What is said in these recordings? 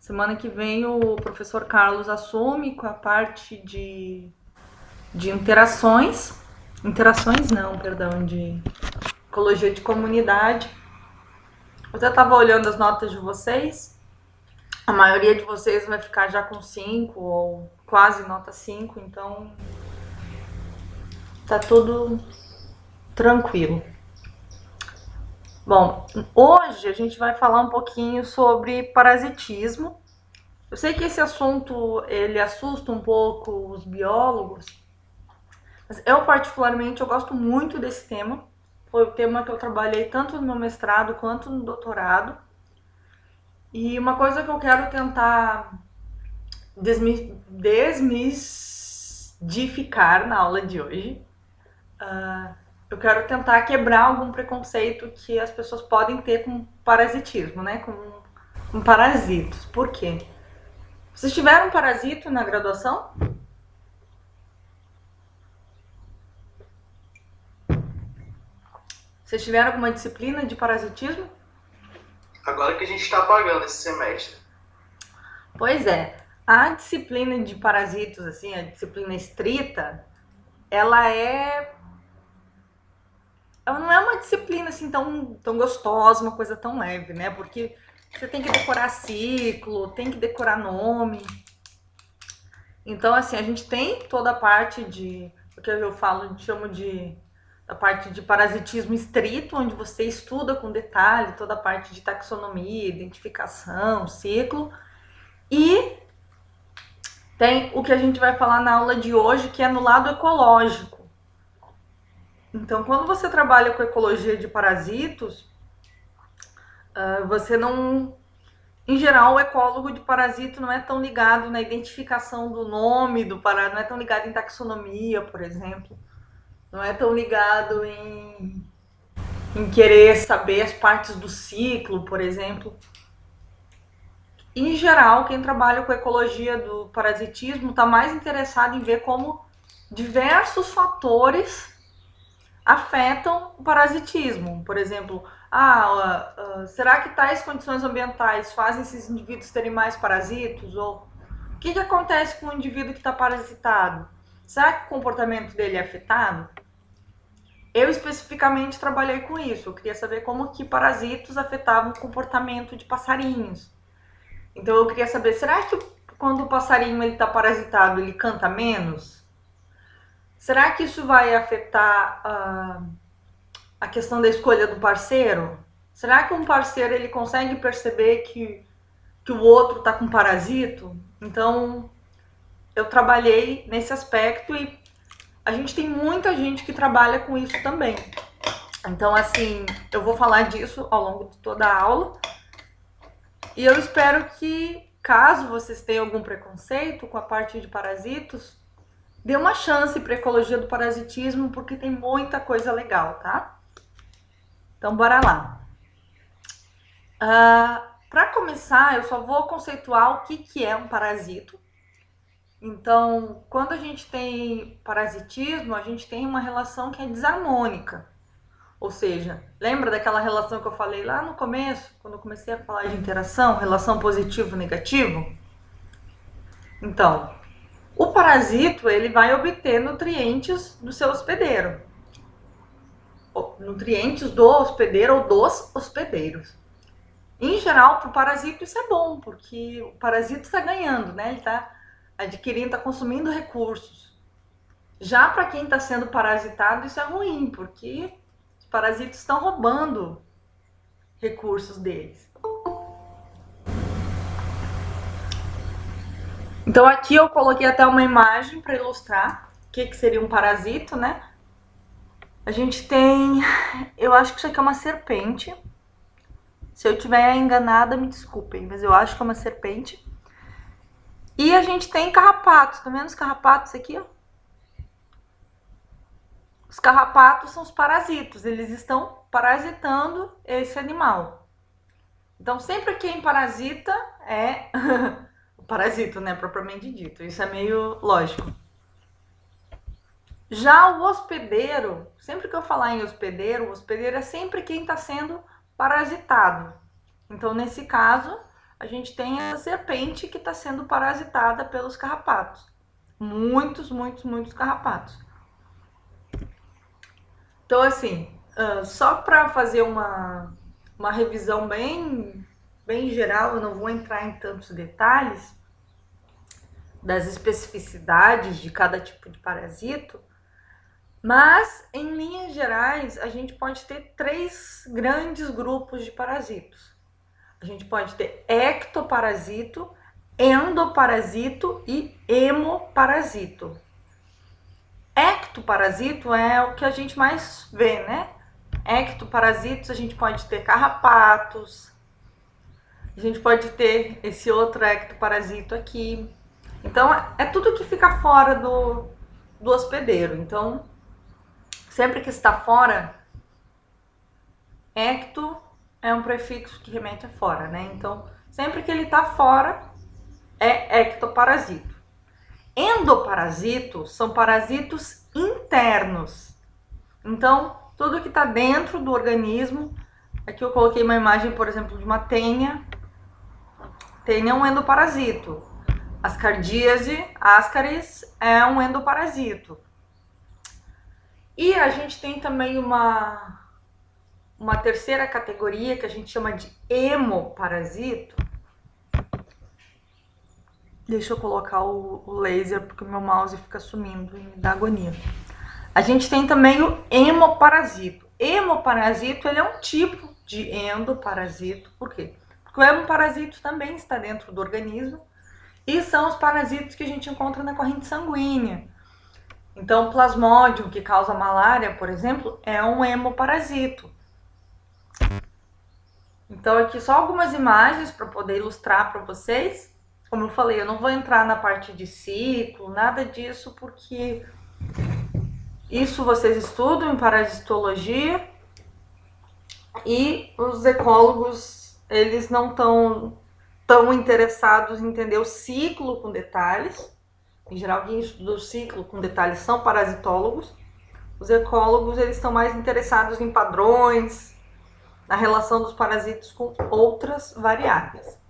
Semana que vem o professor Carlos assume com a parte de interações. Interações não, perdão, de ecologia de comunidade. Eu já estava olhando as notas de vocês. A maioria de vocês vai ficar já com 5 ou quase nota 5, então tá tudo tranquilo. Bom, hoje a gente vai falar um pouquinho sobre parasitismo. Eu sei que esse assunto ele assusta um pouco os biólogos, mas eu particularmente eu gosto muito desse tema. Foi o tema que eu trabalhei tanto no meu mestrado quanto no doutorado. E uma coisa que eu quero tentar desmistificar na aula de hoje, eu quero tentar quebrar algum preconceito que as pessoas podem ter com parasitismo, né? Com parasitos. Por quê? Vocês tiveram parasito na graduação? Vocês tiveram alguma disciplina de parasitismo? Agora que a gente está pagando esse semestre. Pois é, a disciplina de parasitos, assim, a disciplina estrita, ela não é uma disciplina assim tão gostosa, uma coisa tão leve, né? Porque você tem que decorar ciclo, tem que decorar nome. Então, assim, a gente tem toda a parte de, o que eu falo, chamo de a parte de parasitismo estrito, onde você estuda com detalhe toda a parte de taxonomia, identificação, ciclo. E tem o que a gente vai falar na aula de hoje, que é no lado ecológico. Então, quando você trabalha com ecologia de parasitos, você não... Em geral, o ecólogo de parasito não é tão ligado na identificação do nome do parasito, não é tão ligado em taxonomia, por exemplo. Não é tão ligado em querer saber as partes do ciclo, por exemplo. Em geral, quem trabalha com ecologia do parasitismo está mais interessado em ver como diversos fatores afetam o parasitismo. Por exemplo, será que tais condições ambientais fazem esses indivíduos terem mais parasitos? Ou o que acontece com o indivíduo que está parasitado? Será que o comportamento dele é afetado? Eu especificamente trabalhei com isso. Eu queria saber como que parasitos afetavam o comportamento de passarinhos. Então eu queria saber, será que quando o passarinho está parasitado, ele canta menos? Será que isso vai afetar a questão da escolha do parceiro? Será que um parceiro ele consegue perceber que o outro está com parasito? Então eu trabalhei nesse aspecto e a gente tem muita gente que trabalha com isso também. Então, assim, eu vou falar disso ao longo de toda a aula. E eu espero que, caso vocês tenham algum preconceito com a parte de parasitos, dê uma chance para a ecologia do parasitismo, porque tem muita coisa legal, tá? Então, bora lá. Para começar, eu só vou conceituar o que é um parasito. Então, quando a gente tem parasitismo, a gente tem uma relação que é desarmônica. Ou seja, lembra daquela relação que eu falei lá no começo, quando eu comecei a falar de interação, relação positivo-negativo? Então, o parasito ele vai obter nutrientes do seu hospedeiro. Nutrientes do hospedeiro ou dos hospedeiros. Em geral, para o parasito isso é bom, porque o parasito está ganhando, né? Ele está adquirindo, está consumindo recursos. Já para quem está sendo parasitado, isso é ruim, porque os parasitos estão roubando recursos deles. Então aqui eu coloquei até uma imagem para ilustrar o que seria um parasito, né? A gente tem, eu acho que isso aqui é uma serpente. Se eu estiver enganada, me desculpem, mas eu acho que é uma serpente. E a gente tem carrapatos, tá vendo os carrapatos aqui? Ó? Os carrapatos são os parasitos, eles estão parasitando esse animal. Então, sempre quem parasita é o parasito, né, propriamente dito. Isso é meio lógico. Já o hospedeiro, sempre que eu falar em hospedeiro, o hospedeiro é sempre quem está sendo parasitado. Então, nesse caso, a gente tem a serpente que está sendo parasitada pelos carrapatos. Muitos carrapatos. Então, assim, só para fazer uma revisão bem geral, eu não vou entrar em tantos detalhes das especificidades de cada tipo de parasito, mas, em linhas gerais, a gente pode ter 3 grandes grupos de parasitos. A gente pode ter ectoparasito, endoparasito e hemoparasito. Ectoparasito é o que a gente mais vê, né? Ectoparasitos, a gente pode ter carrapatos, a gente pode ter esse outro ectoparasito aqui. Então, é tudo que fica fora do hospedeiro. Então, sempre que está fora, ecto é um prefixo que remete a fora, né? Então, sempre que ele está fora, é ectoparasito. Endoparasitos são parasitos internos. Então, tudo que está dentro do organismo, aqui eu coloquei uma imagem, por exemplo, de uma tênia. Tênia é um endoparasito. Ascardíase, ascaris, é um endoparasito. E a gente tem também uma terceira categoria que a gente chama de hemoparasito. Deixa eu colocar o laser porque o meu mouse fica sumindo e me dá agonia. A gente tem também o hemoparasito. Hemoparasito, ele é um tipo de endoparasito. Por quê? Porque o hemoparasito também está dentro do organismo e são os parasitos que a gente encontra na corrente sanguínea. Então, o Plasmodium, que causa malária, por exemplo, é um hemoparasito. Então, aqui só algumas imagens para poder ilustrar para vocês. Como eu falei, eu não vou entrar na parte de ciclo, nada disso, porque isso vocês estudam em parasitologia e os ecólogos, eles não estão tão interessados em entender o ciclo com detalhes. Em geral, quem estuda o ciclo com detalhes são parasitólogos. Os ecólogos, eles estão mais interessados em padrões, na relação dos parasitos com outras variáveis.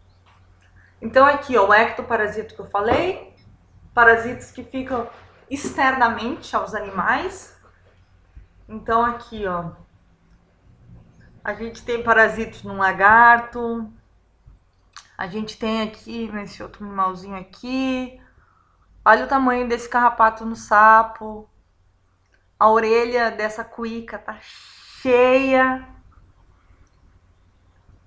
Então, aqui, ó, o ectoparasito que eu falei, parasitos que ficam externamente aos animais. Então, aqui, ó, a gente tem parasitos no lagarto, a gente tem aqui, nesse outro animalzinho aqui, olha o tamanho desse carrapato no sapo, a orelha dessa cuíca tá cheia.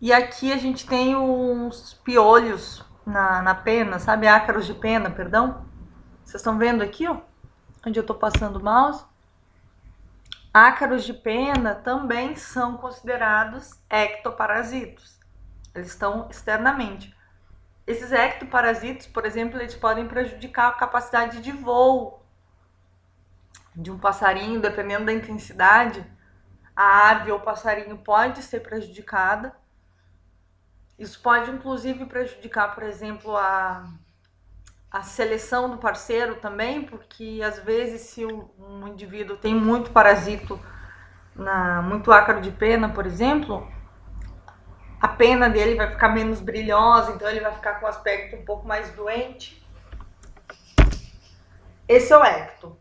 E aqui a gente tem uns piolhos na pena, sabe? Ácaros de pena, perdão. Vocês estão vendo aqui, ó? Onde eu tô passando o mouse. Ácaros de pena também são considerados ectoparasitos. Eles estão externamente. Esses ectoparasitos, por exemplo, eles podem prejudicar a capacidade de voo de um passarinho, dependendo da intensidade. A ave ou o passarinho pode ser prejudicada. Isso pode, inclusive, prejudicar, por exemplo, a seleção do parceiro também, porque, às vezes, se um indivíduo tem muito parasito, muito ácaro de pena, por exemplo, a pena dele vai ficar menos brilhosa, então ele vai ficar com um aspecto um pouco mais doente. Esse é o ecto.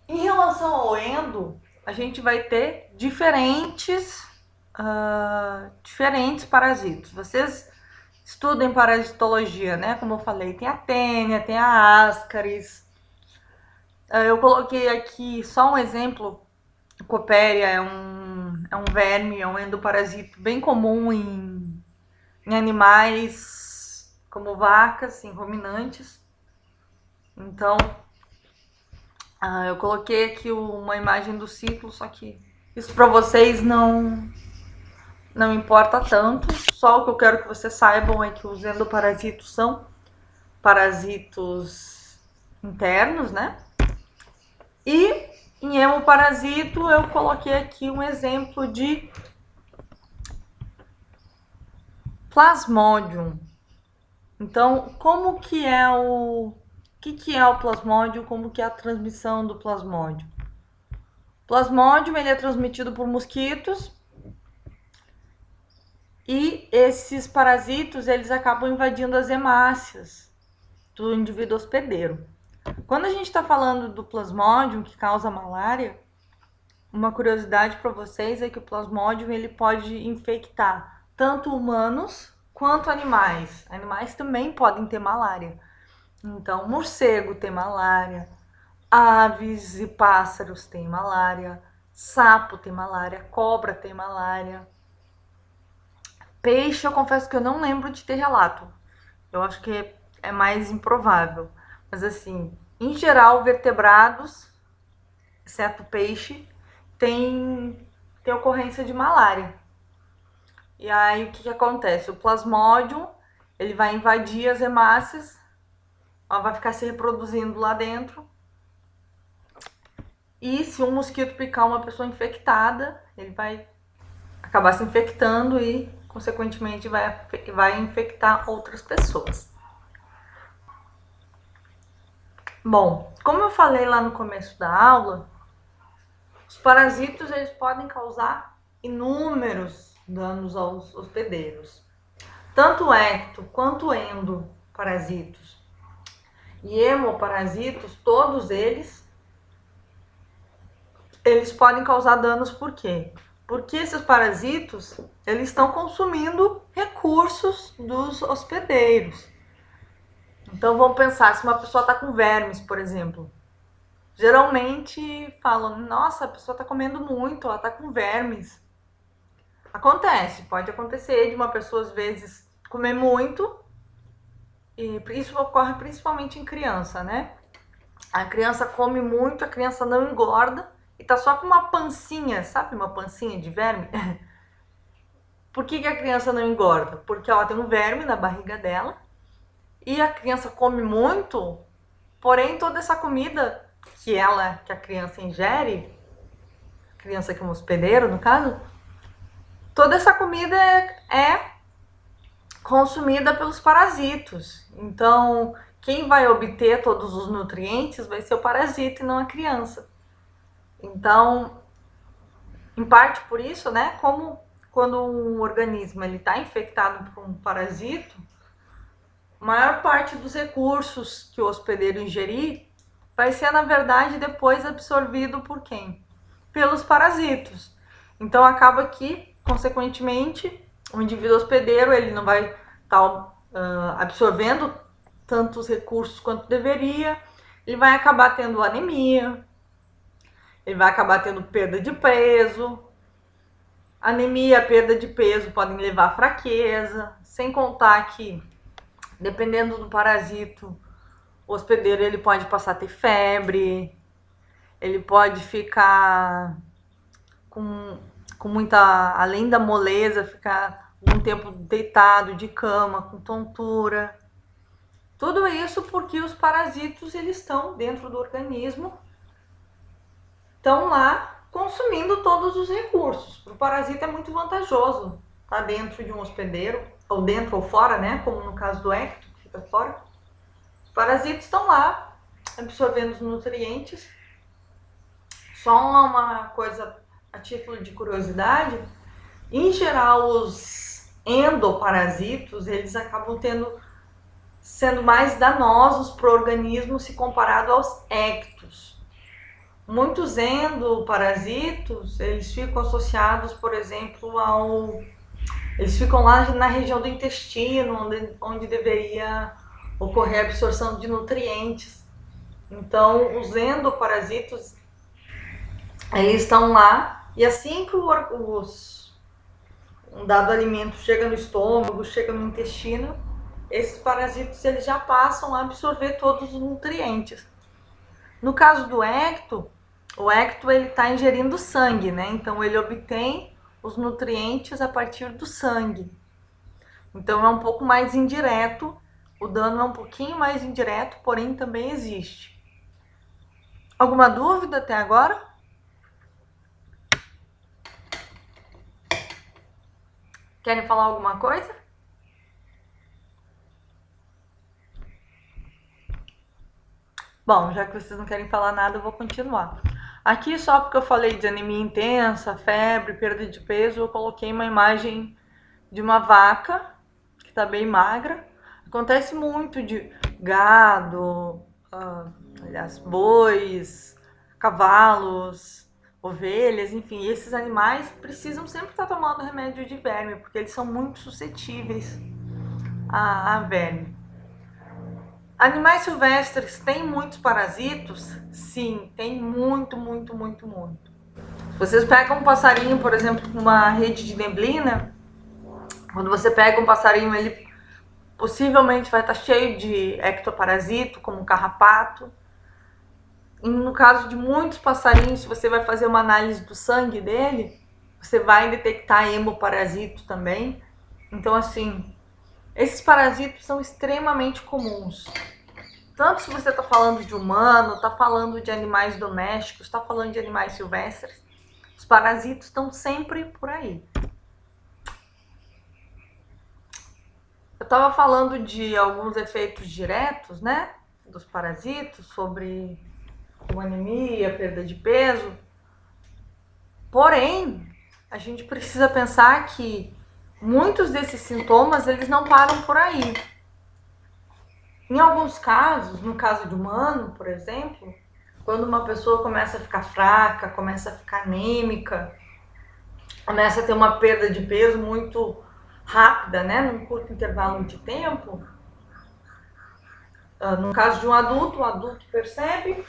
Em relação ao endo, a gente vai ter diferentes parasitos. Vocês estudam parasitologia, né? Como eu falei, tem a tênia, tem a ascaris. Eu coloquei aqui só um exemplo. A Copéria é um verme, é um endoparasito bem comum em animais como vacas, em ruminantes. Então, eu coloquei aqui uma imagem do ciclo, só que isso para vocês não importa tanto. Só o que eu quero que vocês saibam é que os endoparasitos são parasitos internos, né? E em hemoparasito eu coloquei aqui um exemplo de Plasmodium. Então, como que é o que é o Plasmodium? Como que é a transmissão do Plasmodium? O Plasmodium, ele é transmitido por mosquitos. E esses parasitos, eles acabam invadindo as hemácias do indivíduo hospedeiro. Quando a gente está falando do Plasmodium, que causa malária, uma curiosidade para vocês é que o Plasmodium ele pode infectar tanto humanos quanto animais. Animais também podem ter malária. Então, morcego tem malária, aves e pássaros têm malária, sapo tem malária, cobra tem malária. Peixe, eu confesso que eu não lembro de ter relato. Eu acho que é mais improvável. Mas assim, em geral, vertebrados, exceto peixe, tem ocorrência de malária. E aí o que acontece? O Plasmodium, ele vai invadir as hemácias, ela vai ficar se reproduzindo lá dentro. E se um mosquito picar uma pessoa infectada, ele vai acabar se infectando e, consequentemente, vai infectar outras pessoas. Bom, como eu falei lá no começo da aula, os parasitos eles podem causar inúmeros danos aos hospedeiros. Tanto ecto quanto endoparasitos e hemoparasitos, todos eles podem causar danos. Por quê? Porque esses parasitos eles estão consumindo recursos dos hospedeiros. Então vamos pensar, se uma pessoa está com vermes, por exemplo, geralmente falam, nossa, a pessoa está comendo muito, ela está com vermes. Acontece, pode acontecer de uma pessoa às vezes comer muito, e isso ocorre principalmente em criança, né? A criança come muito, a criança não engorda e tá só com uma pancinha, sabe? Uma pancinha de verme. Por que a criança não engorda? Porque ela tem um verme na barriga dela e a criança come muito, porém toda essa comida que a criança ingere, a criança que é um hospedeiro no caso, toda essa comida é consumida pelos parasitos. Então, quem vai obter todos os nutrientes vai ser o parasita e não a criança. Então, em parte por isso, né, como quando um organismo está infectado por um parasito, a maior parte dos recursos que o hospedeiro ingerir vai ser, na verdade, depois absorvido por quem? Pelos parasitos. Então, acaba que, consequentemente, o indivíduo hospedeiro ele não vai estar absorvendo tantos recursos quanto deveria, ele vai acabar tendo anemia, ele vai acabar tendo perda de peso. Anemia, perda de peso podem levar a fraqueza, sem contar que, dependendo do parasito, o hospedeiro ele pode passar a ter febre, ele pode ficar com muita, além da moleza, ficar um tempo deitado de cama, com tontura. Tudo isso porque os parasitos eles estão dentro do organismo, estão lá consumindo todos os recursos. Para o parasita é muito vantajoso estar dentro de um hospedeiro, ou dentro ou fora, né? Como no caso do ecto, que fica fora. Os parasitas estão lá absorvendo os nutrientes. Só uma coisa a título de curiosidade, em geral os endoparasitos eles acabam sendo mais danosos para o organismo se comparado aos ectos. Muitos endoparasitos eles ficam associados, por exemplo, eles ficam lá na região do intestino, onde deveria ocorrer a absorção de nutrientes. Então, os endoparasitos eles estão lá e assim que um dado alimento chega no estômago, chega no intestino, esses parasitos eles já passam a absorver todos os nutrientes. No caso do ecto, o ecto ele está ingerindo sangue, né? Então ele obtém os nutrientes a partir do sangue. Então é um pouco mais indireto, o dano é um pouquinho mais indireto, porém também existe. Alguma dúvida até agora? Querem falar alguma coisa? Bom, já que vocês não querem falar nada, eu vou continuar. Aqui, só porque eu falei de anemia intensa, febre, perda de peso, eu coloquei uma imagem de uma vaca que está bem magra. Acontece muito de gado, aliás, bois, cavalos, ovelhas, enfim, esses animais precisam sempre estar tomando remédio de verme, porque eles são muito suscetíveis a verme. Animais silvestres têm muitos parasitos? Sim, tem muito, muito, muito, muito. Se vocês pegam um passarinho, por exemplo, com uma rede de neblina, quando você pega um passarinho, ele possivelmente vai estar cheio de ectoparasito, como carrapato. E no caso de muitos passarinhos, se você vai fazer uma análise do sangue dele, você vai detectar hemoparasito também. Então, assim, esses parasitos são extremamente comuns. Tanto se você está falando de humano, está falando de animais domésticos, está falando de animais silvestres, os parasitos estão sempre por aí. Eu estava falando de alguns efeitos diretos, né, dos parasitos, sobre anemia, perda de peso. Porém, a gente precisa pensar que muitos desses sintomas, eles não param por aí. Em alguns casos, no caso de humano, por exemplo, quando uma pessoa começa a ficar fraca, começa a ficar anêmica, começa a ter uma perda de peso muito rápida, né, num curto intervalo de tempo, no caso de um adulto, o adulto percebe,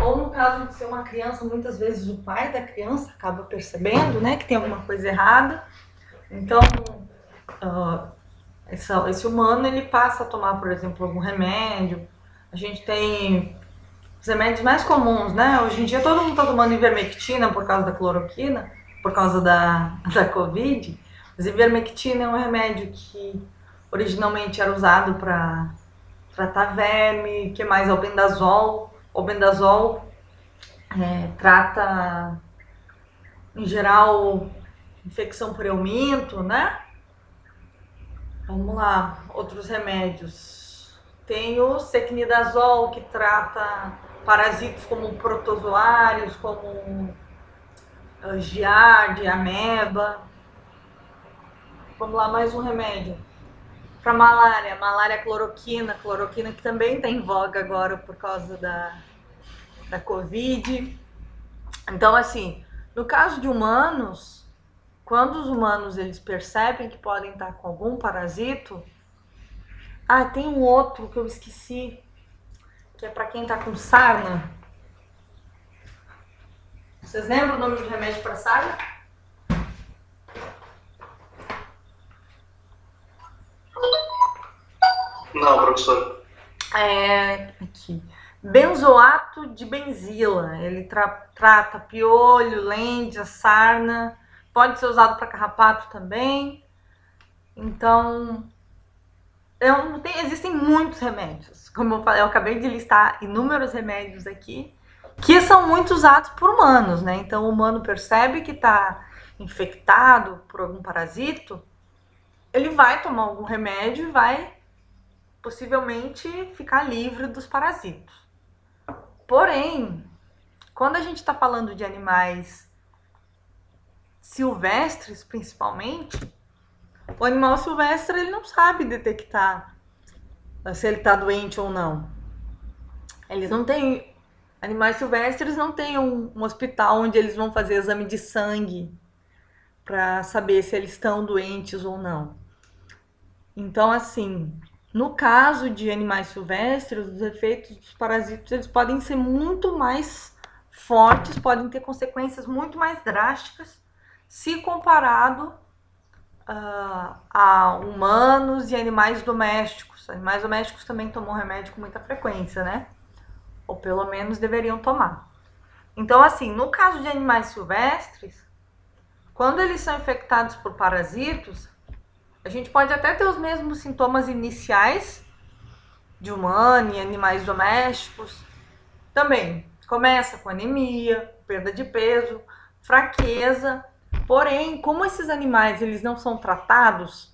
ou no caso de ser uma criança, muitas vezes o pai da criança acaba percebendo, né, que tem alguma coisa errada. Então, esse humano, ele passa a tomar, por exemplo, algum remédio. A gente tem os remédios mais comuns, né? Hoje em dia todo mundo está tomando ivermectina por causa da cloroquina, por causa da Covid. Mas ivermectina é um remédio que originalmente era usado para tratar verme. Que mais? Albendazol. Albendazol trata, em geral, infecção por euminto, né? Vamos lá, outros remédios. Tem o sequinidazol, que trata parasitos como protozoários, como giardia, ameba. Vamos lá, mais um remédio. Para malária cloroquina que também está em voga agora por causa da Covid. Então, assim, no caso de humanos, quando os humanos eles percebem que podem estar com algum parasito, tem um outro que eu esqueci, que é para quem está com sarna. Vocês lembram o nome do remédio para sarna? Não, professor. Aqui. Benzoato de benzila. Ele trata piolho, lêndia, sarna. Pode ser usado para carrapato também. Então, existem muitos remédios. Como eu falei, eu acabei de listar inúmeros remédios aqui, que são muito usados por humanos, né? Então, o humano percebe que está infectado por algum parasito, ele vai tomar algum remédio e vai possivelmente ficar livre dos parasitos. Porém, quando a gente está falando de animais silvestres, principalmente, o animal silvestre ele não sabe detectar se ele está doente ou não. Eles não têm, animais silvestres não têm um hospital onde eles vão fazer exame de sangue para saber se eles estão doentes ou não. Então, assim, no caso de animais silvestres, os efeitos dos parasitos eles podem ser muito mais fortes, podem ter consequências muito mais drásticas se comparado a humanos e animais domésticos. Animais domésticos também tomam remédio com muita frequência, né? Ou pelo menos deveriam tomar. Então, assim, no caso de animais silvestres, quando eles são infectados por parasitos, a gente pode até ter os mesmos sintomas iniciais de humano e animais domésticos. Também começa com anemia, perda de peso, fraqueza. Porém, como esses animais eles não são tratados,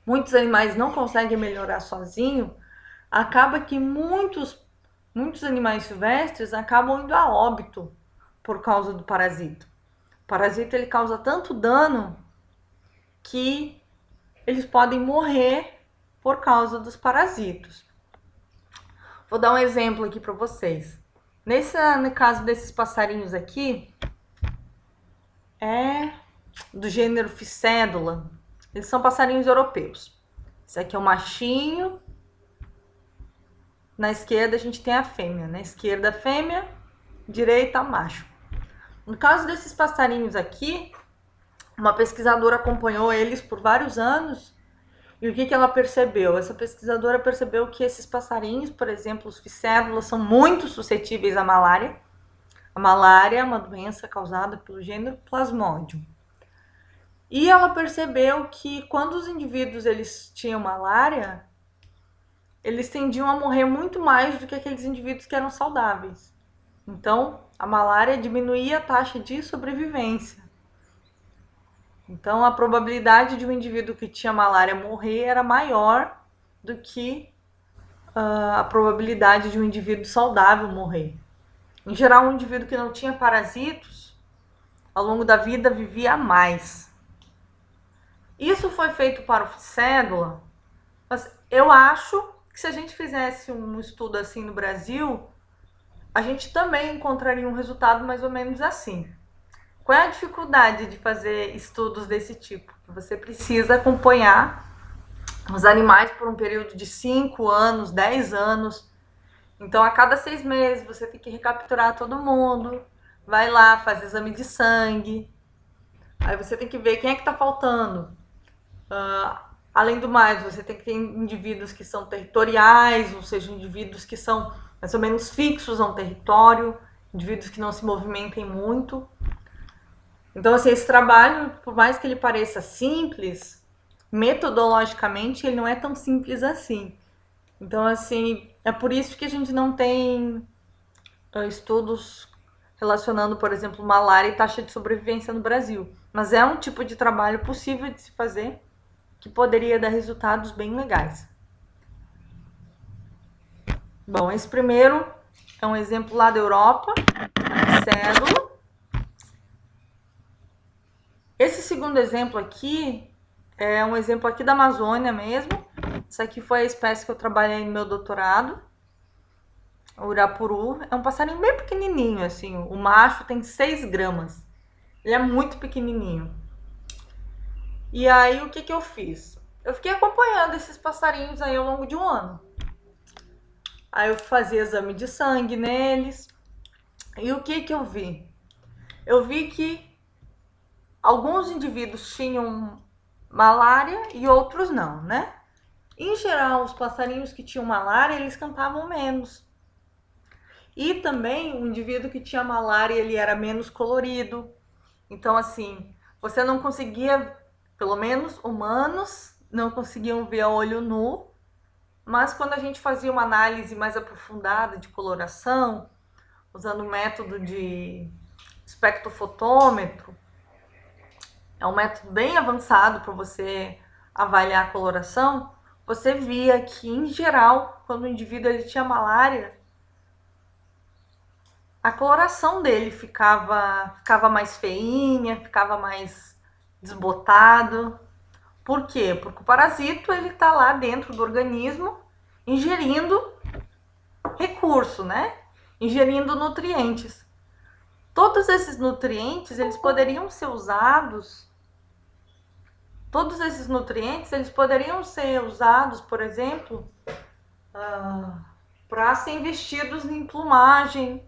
muitos animais não conseguem melhorar sozinho, acaba que muitos animais silvestres acabam indo a óbito por causa do parasito. O parasito ele causa tanto dano que eles podem morrer por causa dos parasitos. Vou dar um exemplo aqui para vocês. No caso desses passarinhos aqui, é do gênero Ficédula. Eles são passarinhos europeus. Esse aqui é o machinho. Na esquerda a gente tem a fêmea. Na esquerda a fêmea, direita macho. No caso desses passarinhos aqui, uma pesquisadora acompanhou eles por vários anos. E o que ela percebeu? Essa pesquisadora percebeu que esses passarinhos, por exemplo, os ficédulas, são muito suscetíveis à malária. A malária é uma doença causada pelo gênero Plasmodium. E ela percebeu que quando os indivíduos eles tinham malária, eles tendiam a morrer muito mais do que aqueles indivíduos que eram saudáveis. Então, a malária diminuía a taxa de sobrevivência. Então, a probabilidade de um indivíduo que tinha malária morrer era maior do que a probabilidade de um indivíduo saudável morrer. Em geral, um indivíduo que não tinha parasitos, ao longo da vida, vivia mais. Isso foi feito para o Ficédula, mas eu acho que se a gente fizesse um estudo assim no Brasil, a gente também encontraria um resultado mais ou menos assim. Qual é a dificuldade de fazer estudos desse tipo? Você precisa acompanhar os animais por um período de 5 anos, 10 anos. Então, a cada 6 meses, você tem que recapturar todo mundo. Vai lá, faz exame de sangue. Aí você tem que ver quem é que está faltando. Além do mais, você tem que ter indivíduos que são territoriais, ou seja, indivíduos que são mais ou menos fixos a um território, indivíduos que não se movimentem muito. Então, assim, esse trabalho, por mais que ele pareça simples, metodologicamente ele não é tão simples assim. Então, assim, é por isso que a gente não tem estudos relacionando, por exemplo, malária e taxa de sobrevivência no Brasil. Mas é um tipo de trabalho possível de se fazer que poderia dar resultados bem legais. Bom, esse primeiro é um exemplo lá da Europa, cédula. Esse segundo exemplo aqui é um exemplo aqui da Amazônia mesmo. Essa aqui foi a espécie que eu trabalhei no meu doutorado. O urapuru é um passarinho bem pequenininho, assim. O macho tem 6 gramas. Ele é muito pequenininho. E aí, o que eu fiz? Eu fiquei acompanhando esses passarinhos aí ao longo de um ano. Aí eu fazia exame de sangue neles. E o que eu vi? Eu vi que alguns indivíduos tinham malária e outros não, né? Em geral, os passarinhos que tinham malária, eles cantavam menos. E também, o indivíduo que tinha malária, ele era menos colorido. Então, assim, você não conseguia, pelo menos humanos, não conseguiam ver a olho nu. Mas quando a gente fazia uma análise mais aprofundada de coloração, usando o método de espectrofotômetro, é um método bem avançado para você avaliar a coloração, você via que, em geral, quando o indivíduo ele tinha malária, a coloração dele ficava mais feinha, ficava mais desbotado. Por quê? Porque o parasito ele está lá dentro do organismo ingerindo recurso, né? Ingerindo nutrientes. Todos esses nutrientes, eles poderiam ser usados. Todos esses nutrientes, eles poderiam ser usados, por exemplo, para ser investidos em plumagem,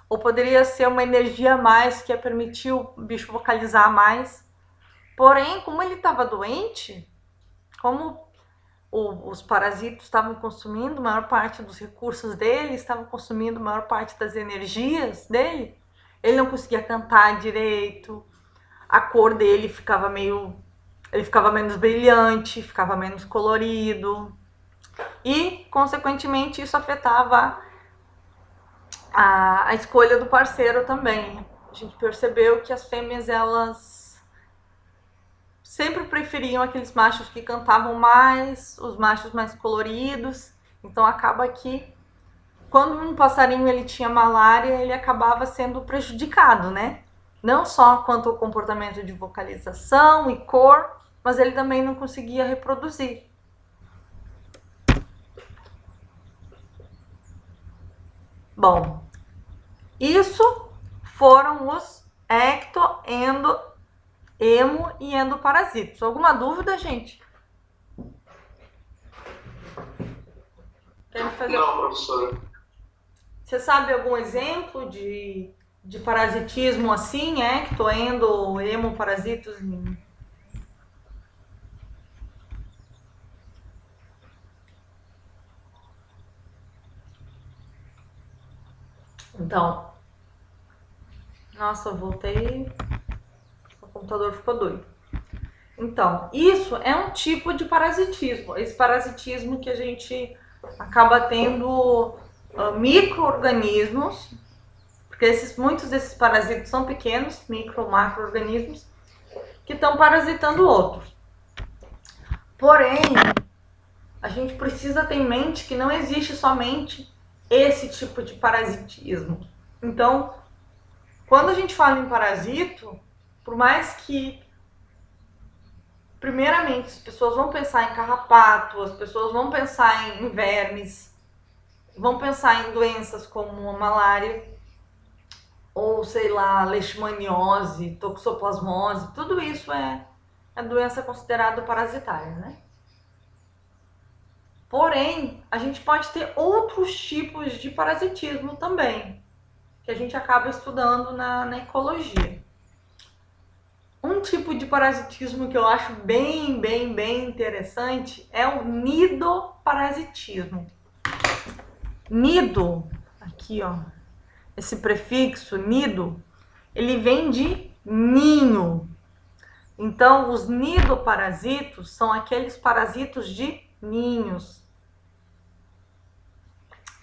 ou poderia ser uma energia a mais que ia permitir o bicho vocalizar mais. Porém, como ele estava doente, como os parasitos estavam consumindo a maior parte dos recursos dele, estavam consumindo a maior parte das energias dele, ele não conseguia cantar direito, a cor dele ficava menos brilhante, ficava menos colorido e, consequentemente, isso afetava a escolha do parceiro também. A gente percebeu que as fêmeas, elas sempre preferiam aqueles machos que cantavam mais, os machos mais coloridos. Então acaba que quando um passarinho ele tinha malária, ele acabava sendo prejudicado, né? Não só quanto ao comportamento de vocalização e cor, mas ele também não conseguia reproduzir. Bom, isso foram os ecto, endo, emo e endoparasitos. Alguma dúvida, gente? Não, professora. Você sabe algum exemplo de parasitismo assim, ecto, endo, emo, parasitos? Então, nossa, eu voltei, o computador ficou doido. Então, isso é um tipo de parasitismo. Esse parasitismo que a gente acaba tendo micro-organismos, porque muitos desses parasitos são pequenos, micro, macro-organismos, que estão parasitando outros. Porém, a gente precisa ter em mente que não existe somente esse tipo de parasitismo. Então, quando a gente fala em parasito, por mais que primeiramente as pessoas vão pensar em carrapato, as pessoas vão pensar em vermes, vão pensar em doenças como a malária, ou sei lá, leishmaniose, toxoplasmose, tudo isso é doença considerada parasitária, né? Porém, a gente pode ter outros tipos de parasitismo também, que a gente acaba estudando na ecologia. Um tipo de parasitismo que eu acho bem interessante é o nidoparasitismo. Nido, aqui ó, esse prefixo nido, ele vem de ninho. Então, os nidoparasitos são aqueles parasitos de ninhos.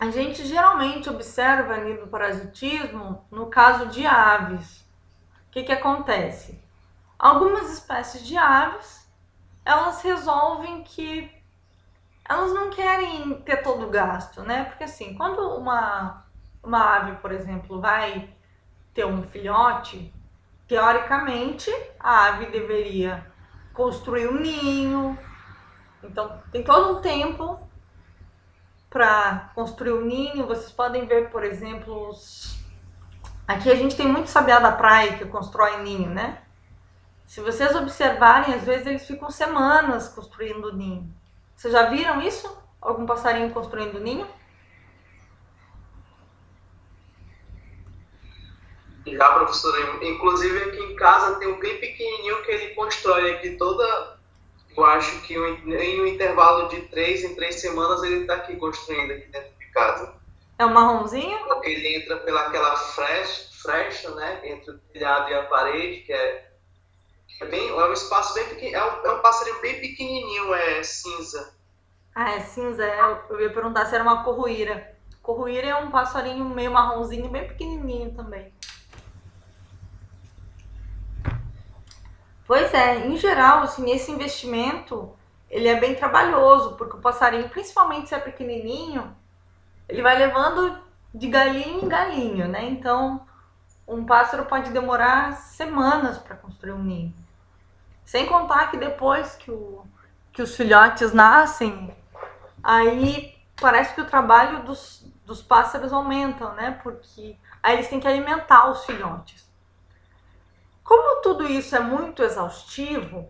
A gente geralmente observa nidoparasitismo no caso de aves. O que acontece? Algumas espécies de aves, elas resolvem que elas não querem ter todo o gasto, né? Porque assim, quando uma ave, por exemplo, vai ter um filhote, teoricamente, a ave deveria construir um ninho. Então, tem todo um tempo para construir o ninho. Vocês podem ver, por exemplo, aqui a gente tem muito sabiá da praia que constrói ninho, né? Se vocês observarem, às vezes eles ficam semanas construindo ninho. Vocês já viram isso? Algum passarinho construindo ninho? Já, professora. Inclusive aqui em casa tem um bem pequenininho que ele constrói aqui toda. Eu acho que em um intervalo de 3 em 3 semanas ele está aqui construindo aqui dentro de casa. É um marronzinho? Ele entra pelaquela frecha, né? Entre o telhado e a parede, que é um espaço bem pequeno. É um passarinho bem pequenininho, é cinza. Ah, é cinza. Eu ia perguntar se era uma corruíra. Corruíra é um passarinho meio marronzinho, bem pequenininho também. Pois é, em geral, assim, esse investimento, ele é bem trabalhoso, porque o passarinho, principalmente se é pequenininho, ele vai levando de galinho em galinho, né? Então, um pássaro pode demorar semanas para construir um ninho. Sem contar que depois que os filhotes nascem, aí parece que o trabalho dos pássaros aumenta, né? Porque aí eles têm que alimentar os filhotes. Como tudo isso é muito exaustivo,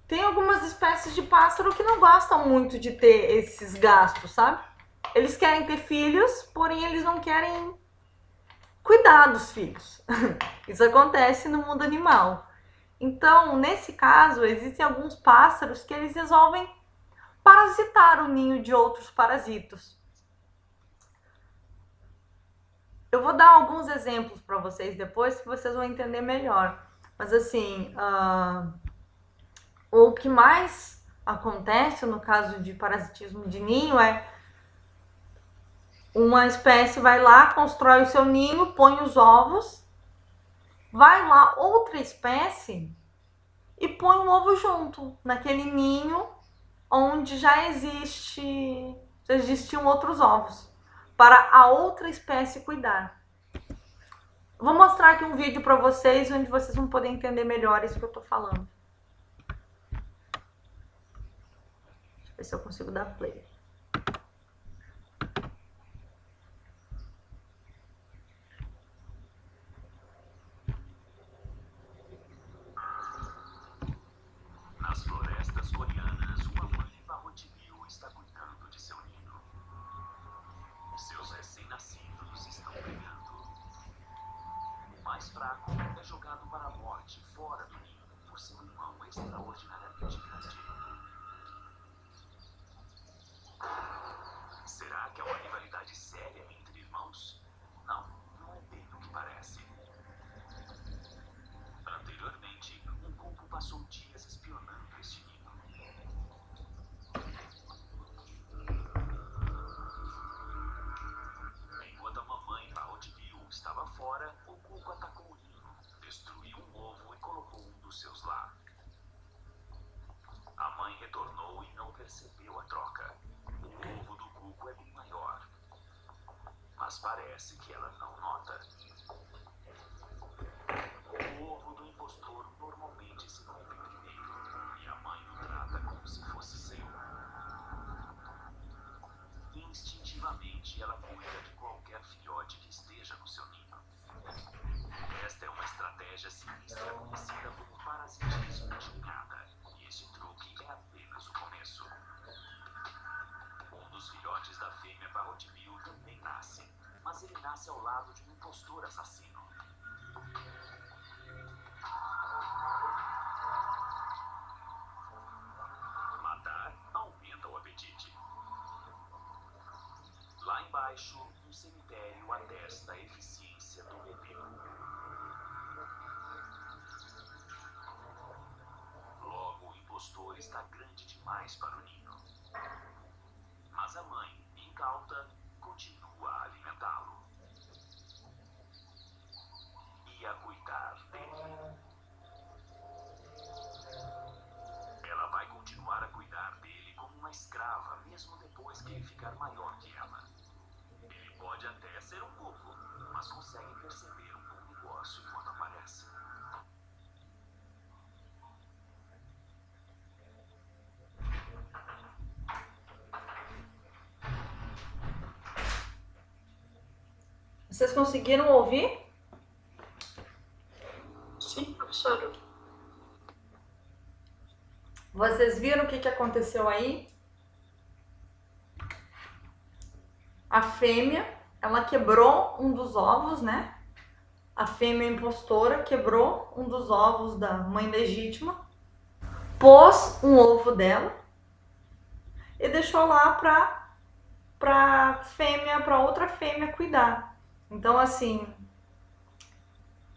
tem algumas espécies de pássaro que não gostam muito de ter esses gastos, sabe? Eles querem ter filhos, porém eles não querem cuidar dos filhos. Isso acontece no mundo animal. Então, nesse caso, existem alguns pássaros que eles resolvem parasitar o ninho de outros parasitos. Eu vou dar alguns exemplos para vocês depois, que vocês vão entender melhor. Mas assim, o que mais acontece no caso de parasitismo de ninho é uma espécie vai lá, constrói o seu ninho, põe os ovos, vai lá outra espécie e põe um ovo junto, naquele ninho onde já existe já existiam outros ovos para a outra espécie cuidar. Vou mostrar aqui um vídeo para vocês, onde vocês vão poder entender melhor isso que eu tô falando. Deixa eu ver se eu consigo dar play. Nas florestas coreanas, uma mãe Barrote-Bill está cuidando de seu ninho. Seus recém-nascidos estão brigando. O mais fraco é jogado para a morte fora do ninho por seu irmão extraordinariamente grande. Será que é uma rivalidade séria entre irmãos? Não, não é bem o que parece. Anteriormente, um cuco passou dias espionando este ninho. Enquanto a mamãe Barrote-Bill estava fora, o cuco atacou o ninho, destruiu um ovo e colocou um dos seus lá. A mãe retornou e não percebeu a troca. O ovo do cuco é bem maior, mas parece que ela não nota. O ovo do impostor normalmente se rompe primeiro, e a mãe o trata como se fosse seu. Instintivamente, ela cuida de qualquer filhote que esteja no seu ninho. Esta é uma estratégia sinistra conhecida como parasitismo de ninhada, e este truque é apenas o começo. Um dos filhotes da fêmea Barrote-Bill também nasce, mas ele nasce ao lado de um impostor assassino. Matar aumenta o apetite. Lá embaixo, um cemitério atesta a eficiência do bebê. Logo, o impostor está grande demais para o ninho. Mas a mãe, incauta, continua a alimentá-lo e a cuidar dele. Ela vai continuar a cuidar dele como uma escrava, mesmo depois que ele ficar maior que ela. Ele pode até ser um cuco, mas consegue perceber um bom negócio quando aparece. Vocês conseguiram ouvir? Sim, professora. Vocês viram o que aconteceu aí? A fêmea, ela quebrou um dos ovos, né? A fêmea impostora quebrou um dos ovos da mãe legítima, pôs um ovo dela e deixou lá para outra fêmea cuidar. Então, assim,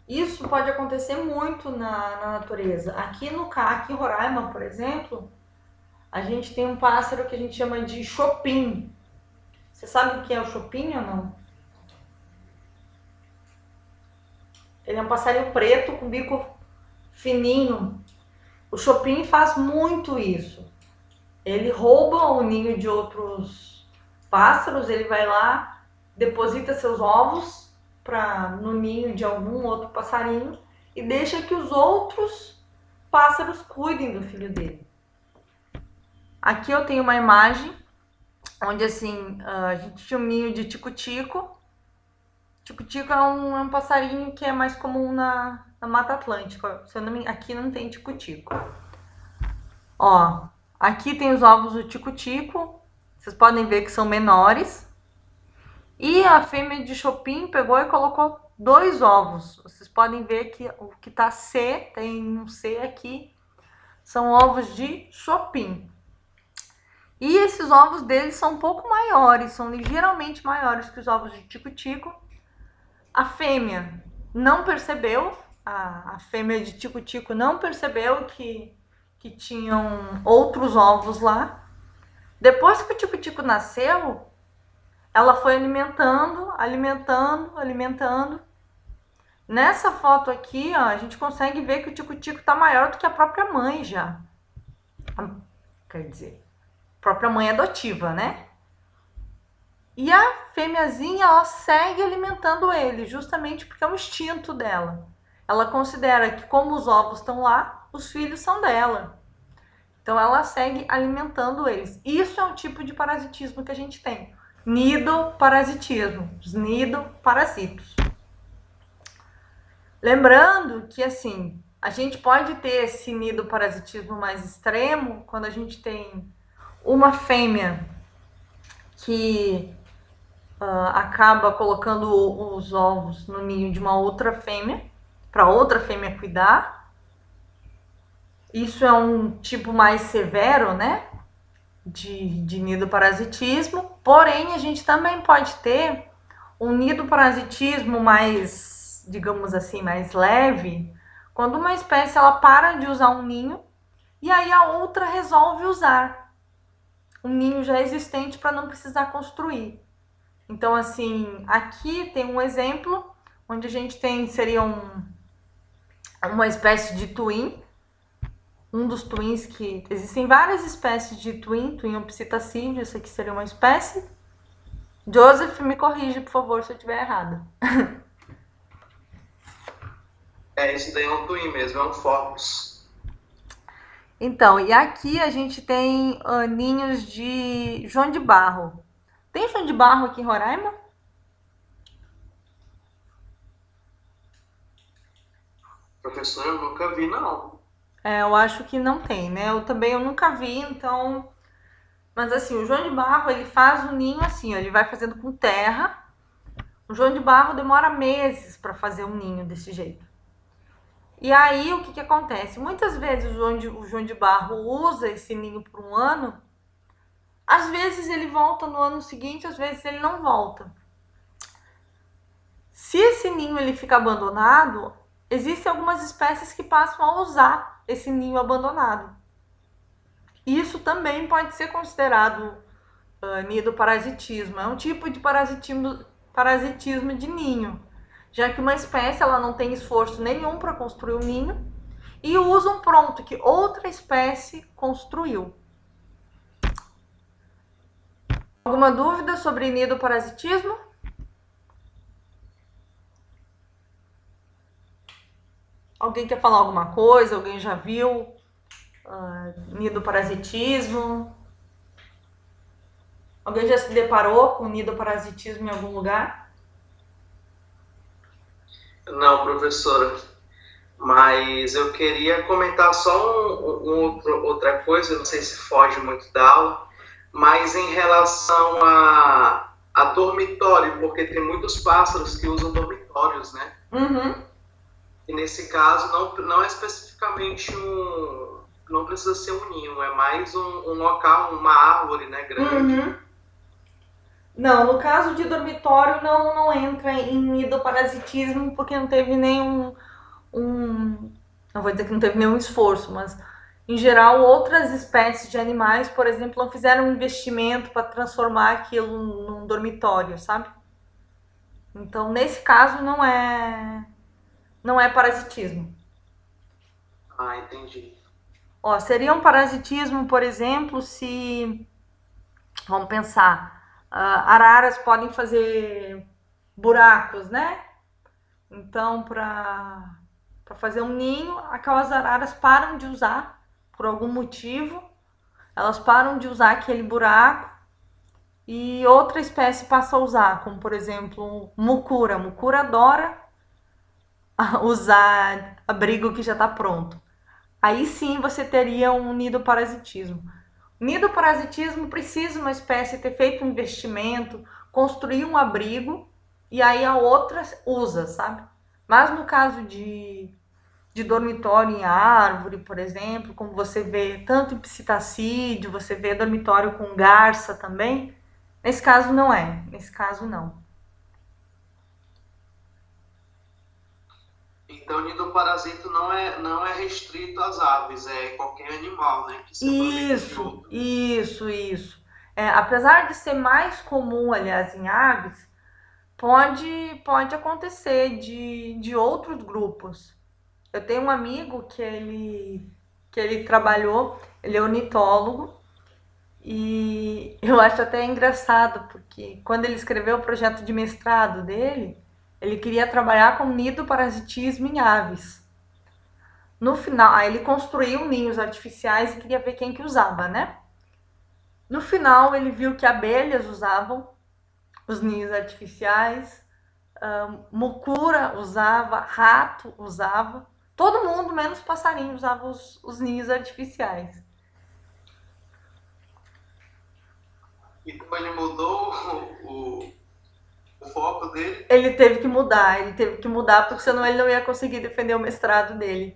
isso pode acontecer muito na natureza. Aqui em Roraima, por exemplo, a gente tem um pássaro que a gente chama de chopin. Você sabe o que é o chopin ou não? Ele é um passarinho preto com bico fininho. O chopin faz muito isso. Ele rouba o ninho de outros pássaros, ele vai lá, deposita seus ovos no ninho de algum outro passarinho e deixa que os outros pássaros cuidem do filho dele. Aqui eu tenho uma imagem onde, assim, a gente tinha um ninho de tico-tico. Tico-tico é um passarinho que é mais comum na Mata Atlântica. Aqui não tem tico-tico. Ó, aqui tem os ovos do tico-tico. Vocês podem ver que são menores. E a fêmea de chopin pegou e colocou 2 ovos. Vocês podem ver que o que tá C, tem um C aqui, são ovos de chopin. E esses ovos deles são um pouco maiores, são ligeiramente maiores que os ovos de tico-tico. A fêmea não percebeu, a fêmea de tico-tico não percebeu que tinham outros ovos lá. Depois que o tico-tico nasceu, ela foi alimentando. Nessa foto aqui, ó, a gente consegue ver que o tico-tico tá maior do que a própria mãe já. Quer dizer, a própria mãe adotiva, né? E a fêmeazinha, ela segue alimentando ele, justamente porque é um instinto dela. Ela considera que como os ovos estão lá, os filhos são dela. Então ela segue alimentando eles. Isso é um tipo de parasitismo que a gente tem. Nidoparasitismo, os nidoparasitos. Lembrando que assim, a gente pode ter esse nidoparasitismo mais extremo quando a gente tem uma fêmea que acaba colocando os ovos no ninho de uma outra fêmea, para outra fêmea cuidar. Isso é um tipo mais severo, né? De nidoparasitismo. Porém, a gente também pode ter um nidoparasitismo mais, digamos assim, mais leve, quando uma espécie ela para de usar um ninho e aí a outra resolve usar um ninho já existente para não precisar construir. Então, assim, aqui tem um exemplo onde a gente tem, seria uma espécie de twin, um dos twins que... Existem várias espécies de twin opsitacídeo, essa aqui seria uma espécie. Joseph, me corrige, por favor, se eu estiver errada. Esse daí é um twin mesmo, é um Focus. Então, e aqui a gente tem ninhos de João de Barro. Tem João de Barro aqui em Roraima? Professor, eu nunca vi, não. Eu acho que não tem, né? Eu nunca vi, então... Mas assim, o João de Barro, ele faz o ninho assim, ó, ele vai fazendo com terra. O João de Barro demora meses para fazer um ninho desse jeito. E aí, o que acontece? Muitas vezes o João de Barro usa esse ninho por um ano. Às vezes ele volta no ano seguinte, às vezes ele não volta. Se esse ninho ele fica abandonado, existem algumas espécies que passam a usar esse ninho abandonado. Isso também pode ser considerado nidoparasitismo. É um tipo de parasitismo de ninho, já que uma espécie ela não tem esforço nenhum para construir o ninho e usa um pronto que outra espécie construiu. Alguma dúvida sobre nidoparasitismo? Alguém quer falar alguma coisa? Alguém já viu nidoparasitismo? Alguém já se deparou com nidoparasitismo em algum lugar? Não, professora. Mas eu queria comentar só outra coisa, não sei se foge muito da aula, mas em relação a dormitório, porque tem muitos pássaros que usam dormitórios, né? Uhum. E nesse caso não é especificamente não precisa ser um ninho, é mais um local, uma árvore, né, grande. Uhum. Não, no caso de dormitório não entra em nidoparasitismo porque não teve nenhum... não vou dizer que não teve nenhum esforço, mas em geral outras espécies de animais, por exemplo, não fizeram um investimento para transformar aquilo num dormitório, sabe? Então, nesse caso, não é parasitismo. Ah, entendi. Ó, seria um parasitismo, por exemplo, se... Vamos pensar... araras podem fazer buracos, né? Então, para fazer um ninho, aquelas araras param de usar, por algum motivo, elas param de usar aquele buraco e outra espécie passa a usar, como por exemplo, mucura. Mucura adora usar abrigo que já está pronto. Aí sim você teria um nidoparasitismo. Nidoparasitismo precisa uma espécie ter feito um investimento, construir um abrigo e aí a outra usa, sabe? Mas no caso de dormitório em árvore, por exemplo, como você vê tanto em psitacídeo, você vê dormitório com garça também, nesse caso não é, nesse caso não. Então, o nidoparasito não é restrito às aves, é qualquer animal, né? Que se aproveita de outro. Isso. Apesar de ser mais comum, aliás, em aves, pode acontecer de outros grupos. Eu tenho um amigo que ele trabalhou, ele é ornitólogo, E eu acho até engraçado, porque quando ele escreveu o projeto de mestrado dele, ele queria trabalhar com nidoparasitismo em aves. No final, aí ele construiu ninhos artificiais e queria ver quem que usava, né? No final, ele viu que abelhas usavam os ninhos artificiais, mucura usava, rato usava, todo mundo, menos passarinho, usava os ninhos artificiais. Então ele mudou o foco dele. Ele teve que mudar, porque senão ele não ia conseguir defender o mestrado dele.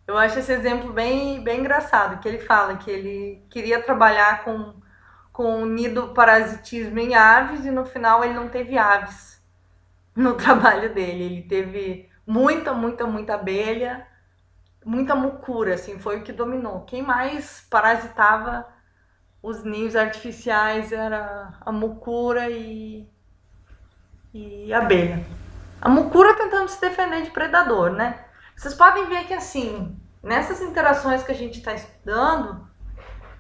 Eu acho esse exemplo bem, bem engraçado, que ele fala que ele queria trabalhar com nidoparasitismo em aves e no final ele não teve aves no trabalho dele. Ele teve muita abelha, muita mucura, assim, foi o que dominou. Quem mais parasitava os ninhos artificiais era a mucura e a abelha. A mucura tentando se defender de predador, né? Vocês podem ver que, assim, nessas interações que a gente está estudando,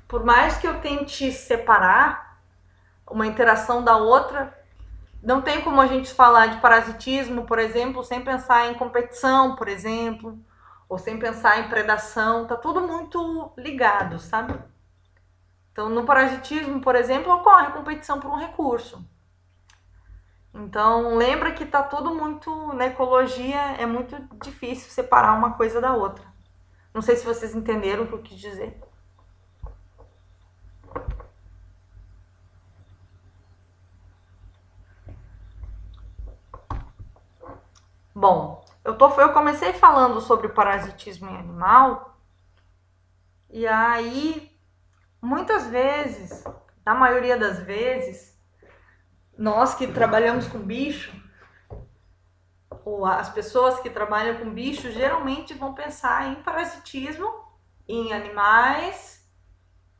por mais que eu tente separar uma interação da outra, não tem como a gente falar de parasitismo, por exemplo, sem pensar em competição, por exemplo, ou sem pensar em predação. Tá tudo muito ligado, sabe? Então, no parasitismo, por exemplo, ocorre competição por um recurso. Então, lembra que tá tudo muito, na ecologia é muito difícil separar uma coisa da outra. Não sei se vocês entenderam o que eu quis dizer. Bom, eu comecei falando sobre o parasitismo em animal, e aí, muitas vezes, na maioria das vezes, nós que trabalhamos com bicho, ou as pessoas que trabalham com bicho, geralmente vão pensar em parasitismo em animais,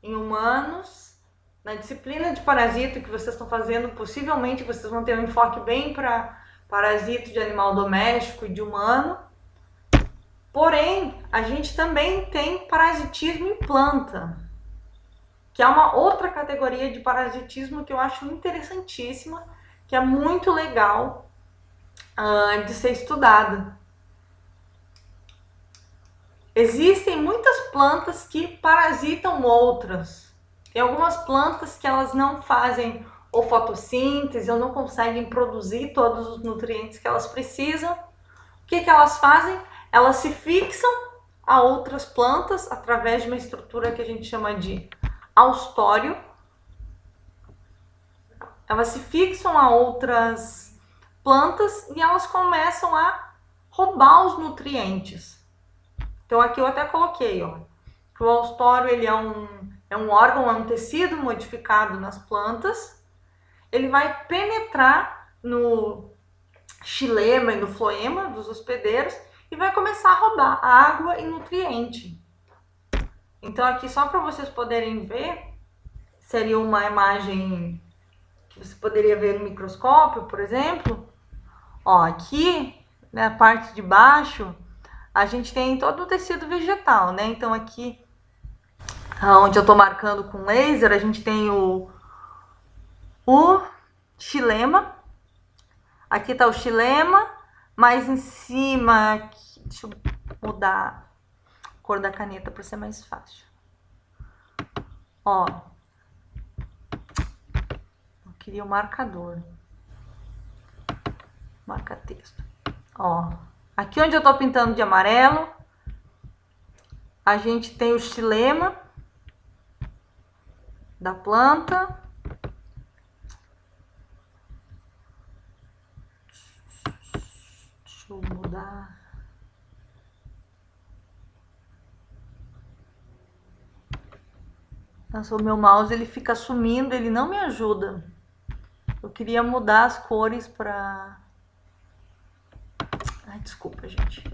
em humanos. Na disciplina de parasito que vocês estão fazendo, possivelmente vocês vão ter um enfoque bem para parasito de animal doméstico e de humano. Porém, a gente também tem parasitismo em planta, que é uma outra categoria de parasitismo que eu acho interessantíssima, que é muito legal de ser estudada. Existem muitas plantas que parasitam outras. Tem algumas plantas que elas não fazem ou fotossíntese ou não conseguem produzir todos os nutrientes que elas precisam. O que elas fazem? Elas se fixam a outras plantas através de uma estrutura que a gente chama de austório. Elas se fixam a outras plantas e elas começam a roubar os nutrientes. Então aqui eu até coloquei, ó, que o austório ele é um órgão, é um tecido modificado nas plantas. Ele vai penetrar no xilema e no floema dos hospedeiros e vai começar a roubar água e nutriente. Então aqui só para vocês poderem ver, seria uma imagem que você poderia ver no microscópio, por exemplo. Ó, aqui na parte de baixo a gente tem todo o tecido vegetal, né? Então aqui onde eu tô marcando com laser, a gente tem o xilema. Aqui tá o xilema, mais em cima, aqui, deixa eu mudar a cor da caneta para ser mais fácil. Ó, eu queria o marcador. Marca texto. Ó, aqui onde eu tô pintando de amarelo, a gente tem o xilema da planta. Deixa eu mudar. Nossa, o meu mouse ele fica sumindo, ele não me ajuda. Eu queria mudar as cores para... Ai, desculpa, gente.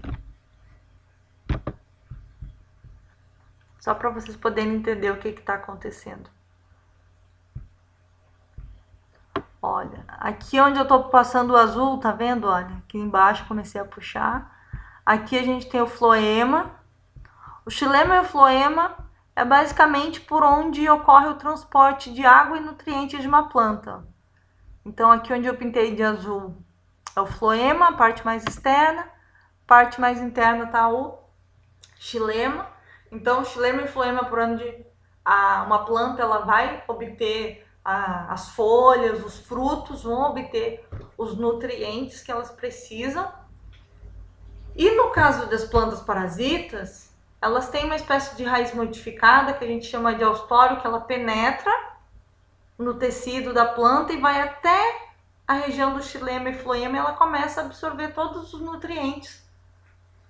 Só para vocês poderem entender o que está acontecendo. Olha, aqui onde eu tô passando o azul, tá vendo? Olha, aqui embaixo comecei a puxar. Aqui a gente tem o floema. O xilema e o floema, é basicamente por onde ocorre o transporte de água e nutrientes de uma planta. Então, aqui onde eu pintei de azul é o floema, a parte mais externa, parte mais interna está o xilema. Então, xilema e floema por onde uma planta ela vai obter as folhas, os frutos vão obter os nutrientes que elas precisam. E no caso das plantas parasitas, elas têm uma espécie de raiz modificada que a gente chama de austório, que ela penetra no tecido da planta e vai até a região do xilema e floema e ela começa a absorver todos os nutrientes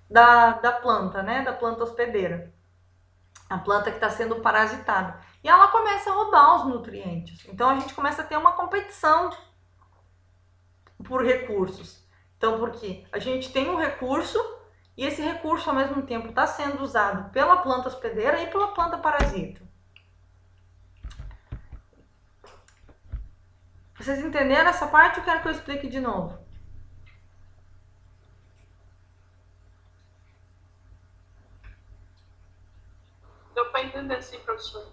da planta, né? Da planta hospedeira. A planta que está sendo parasitada. E ela começa a roubar os nutrientes. Então a gente começa a ter uma competição por recursos. Então, porque a gente tem um recurso e esse recurso ao mesmo tempo está sendo usado pela planta hospedeira e pela planta parasita. Vocês entenderam essa parte ou quero que eu explique de novo? Deu para entender sim, professor.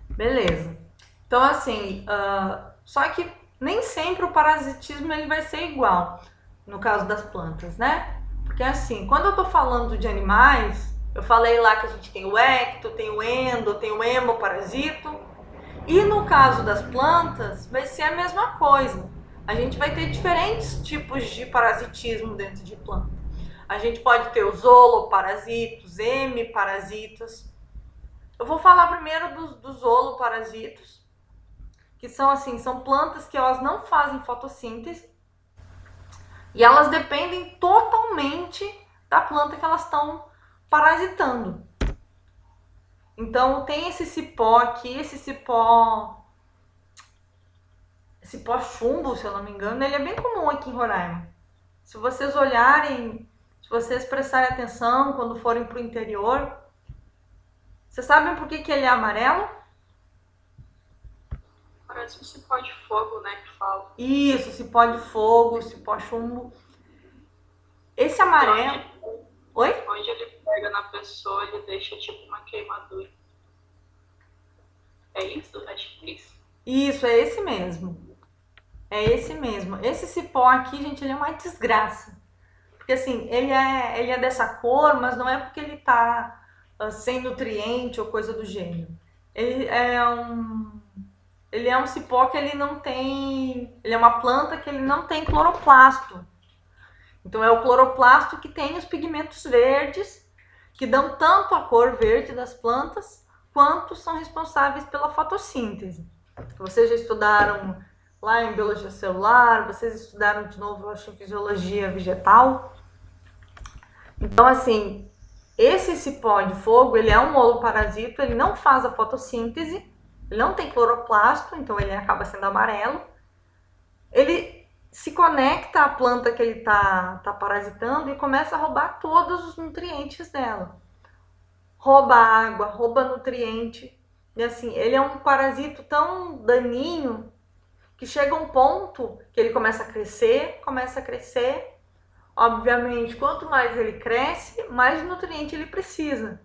Beleza. Então, assim, só que nem sempre o parasitismo ele vai ser igual no caso das plantas, né? Porque assim, quando eu tô falando de animais, eu falei lá que a gente tem o ecto, tem o endo, tem o hemoparasito. E no caso das plantas, vai ser a mesma coisa. A gente vai ter diferentes tipos de parasitismo dentro de planta. A gente pode ter os holoparasitos, hemiparasitas. Eu vou falar primeiro dos holoparasitos, que são assim, são plantas que elas não fazem fotossíntese e elas dependem totalmente da planta que elas estão parasitando. Então tem esse cipó aqui, esse cipó chumbo, se eu não me engano, ele é bem comum aqui em Roraima. Se vocês olharem, se vocês prestarem atenção quando forem para o interior, vocês sabem por que ele é amarelo? Parece um cipó de fogo, né, que fala. Isso, cipó de fogo, cipó chumbo. Esse amarelo... Oi? Onde ele pega na pessoa, ele deixa tipo uma queimadura. É isso? É tipo isso? Isso, é esse mesmo. É esse mesmo. Esse cipó aqui, gente, ele é uma desgraça. Porque assim, ele é dessa cor, mas não é porque ele tá sem nutriente ou coisa do gênero. Ele é um cipó que ele não tem... Ele é uma planta que ele não tem cloroplasto. Então é o cloroplasto que tem os pigmentos verdes, que dão tanto a cor verde das plantas, quanto são responsáveis pela fotossíntese. Vocês já estudaram lá em biologia celular, vocês estudaram de novo, eu acho, em fisiologia vegetal. Então, assim, esse cipó de fogo, ele é um holoparasito, ele não faz a fotossíntese, ele não tem cloroplasto, então ele acaba sendo amarelo. Ele se conecta à planta que ele tá parasitando e começa a roubar todos os nutrientes dela. Rouba água, rouba nutriente. E assim, ele é um parasito tão daninho que chega um ponto que ele começa a crescer. Obviamente, quanto mais ele cresce, mais nutriente ele precisa.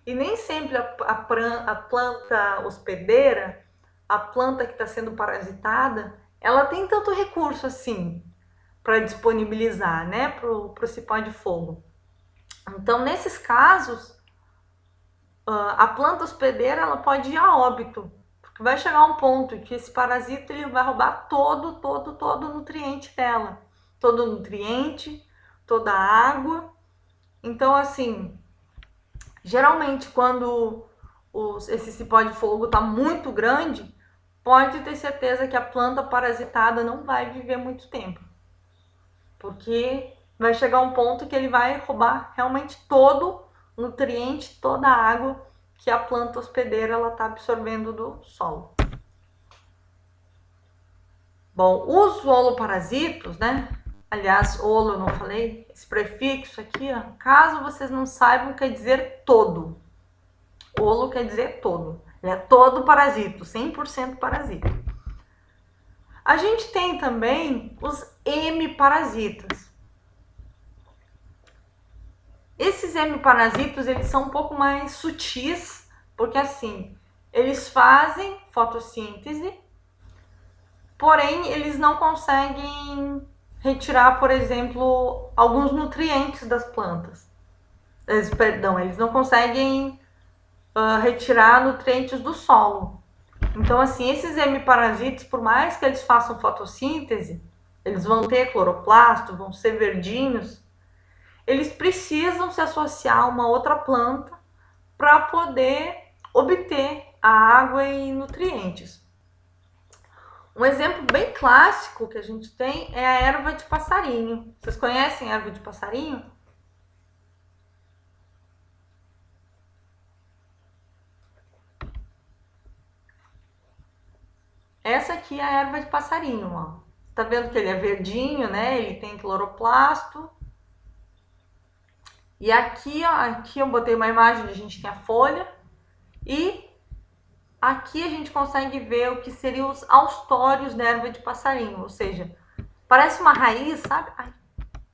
E nem sempre a planta hospedeira, a planta que está sendo parasitada, ela tem tanto recurso assim para disponibilizar, né, pro cipó de fogo. Então, nesses casos, a planta hospedeira ela pode ir a óbito, porque vai chegar um ponto que esse parasita ele vai roubar todo o nutriente dela, todo o nutriente, toda a água. Então, assim, geralmente quando esse cipó de fogo está muito grande, pode ter certeza que a planta parasitada não vai viver muito tempo. Porque vai chegar um ponto que ele vai roubar realmente todo o nutriente, toda a água que a planta hospedeira está absorvendo do solo. Bom, os holoparasitos, né? Aliás, holo eu não falei, esse prefixo aqui, ó, caso vocês não saibam, quer dizer todo. Holo quer dizer todo. Ele é todo parasito, 100% parasita. A gente tem também os hemiparasitas. Esses Esses hemiparasitos, eles são um pouco mais sutis, porque assim, eles fazem fotossíntese, porém eles não conseguem retirar, por exemplo, alguns nutrientes das plantas. Eles não conseguem retirar nutrientes do solo. Então, assim, esses hemiparasitos, por mais que eles façam fotossíntese, eles vão ter cloroplasto, vão ser verdinhos, eles precisam se associar a uma outra planta para poder obter a água e nutrientes. Um exemplo bem clássico que a gente tem é a erva de passarinho. Vocês conhecem a erva de passarinho? Essa aqui é a erva de passarinho, ó. Tá vendo que ele é verdinho, né? Ele tem cloroplasto. E aqui, ó, aqui eu botei uma imagem onde a gente tem a folha. E aqui a gente consegue ver o que seriam os austórios da erva de passarinho. Ou seja, parece uma raiz, sabe? Ai,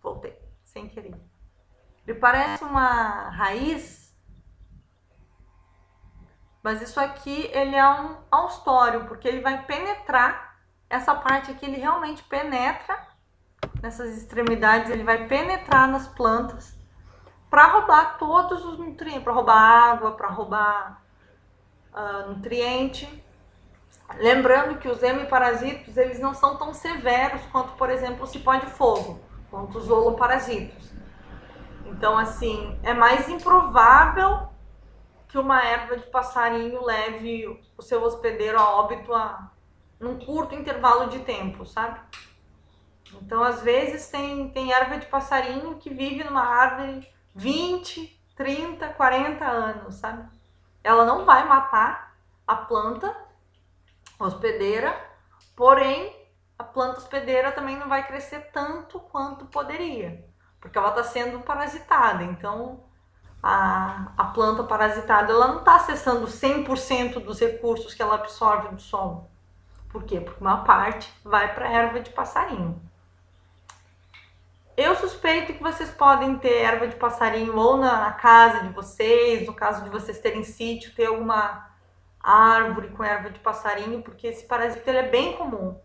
voltei, sem querer. Ele parece uma raiz, mas isso aqui ele é um austório, porque ele vai penetrar, essa parte aqui ele realmente penetra, nessas extremidades ele vai penetrar nas plantas para roubar todos os nutrientes, para roubar água, para roubar nutriente. Lembrando que os hemiparasitos eles não são tão severos quanto, por exemplo, o cipó de fogo, quanto os holoparasitos. Então, assim, é mais improvável que uma erva de passarinho leve o seu hospedeiro a óbito num curto intervalo de tempo, sabe? Então, às vezes, tem erva de passarinho que vive numa árvore 20, 30, 40 anos, sabe? Ela não vai matar a planta hospedeira, porém, a planta hospedeira também não vai crescer tanto quanto poderia, porque ela está sendo parasitada. Então, a planta parasitada ela não está acessando 100% dos recursos que ela absorve do solo. Por quê? Porque uma parte vai para a erva de passarinho. Eu suspeito que vocês podem ter erva de passarinho ou na casa de vocês, no caso de vocês terem sítio, ter alguma árvore com erva de passarinho, porque esse parasita ele é bem comum.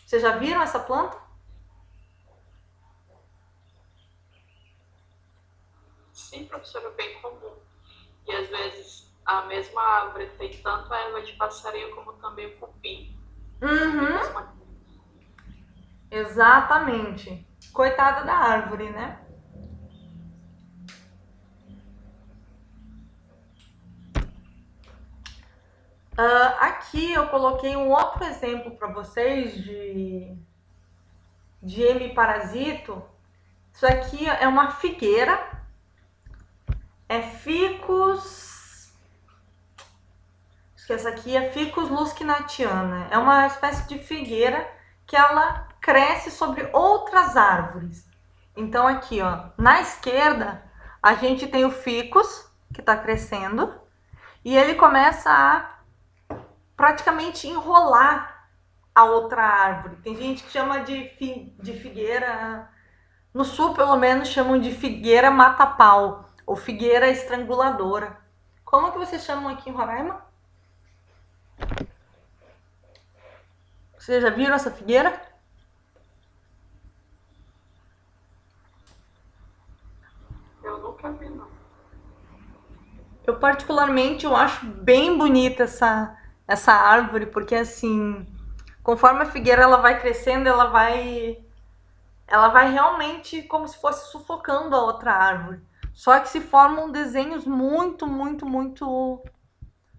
Vocês já viram essa planta? Sim, professora, é bem comum. E às vezes a mesma árvore tem tanto a erva de passarinho como também o cupim. Uhum. Exatamente. Coitada da árvore, né? Aqui eu coloquei um outro exemplo para vocês de hemiparasito. Isso aqui é uma figueira. É Ficus... Acho que essa aqui é Ficus lusquinatiana. É uma espécie de figueira que ela cresce sobre outras árvores. Então aqui, ó, na esquerda, a gente tem o ficus, que está crescendo, e ele começa a praticamente enrolar a outra árvore. Tem gente que chama de figueira, no sul pelo menos chamam de figueira mata-pau, ou figueira estranguladora. Como que vocês chamam aqui em Roraima? Vocês já viram essa figueira? Eu nunca vi, não. Eu particularmente eu acho bem bonita essa árvore, porque assim, conforme a figueira ela vai crescendo, ela vai realmente como se fosse sufocando a outra árvore. Só que se formam desenhos muito, muito, muito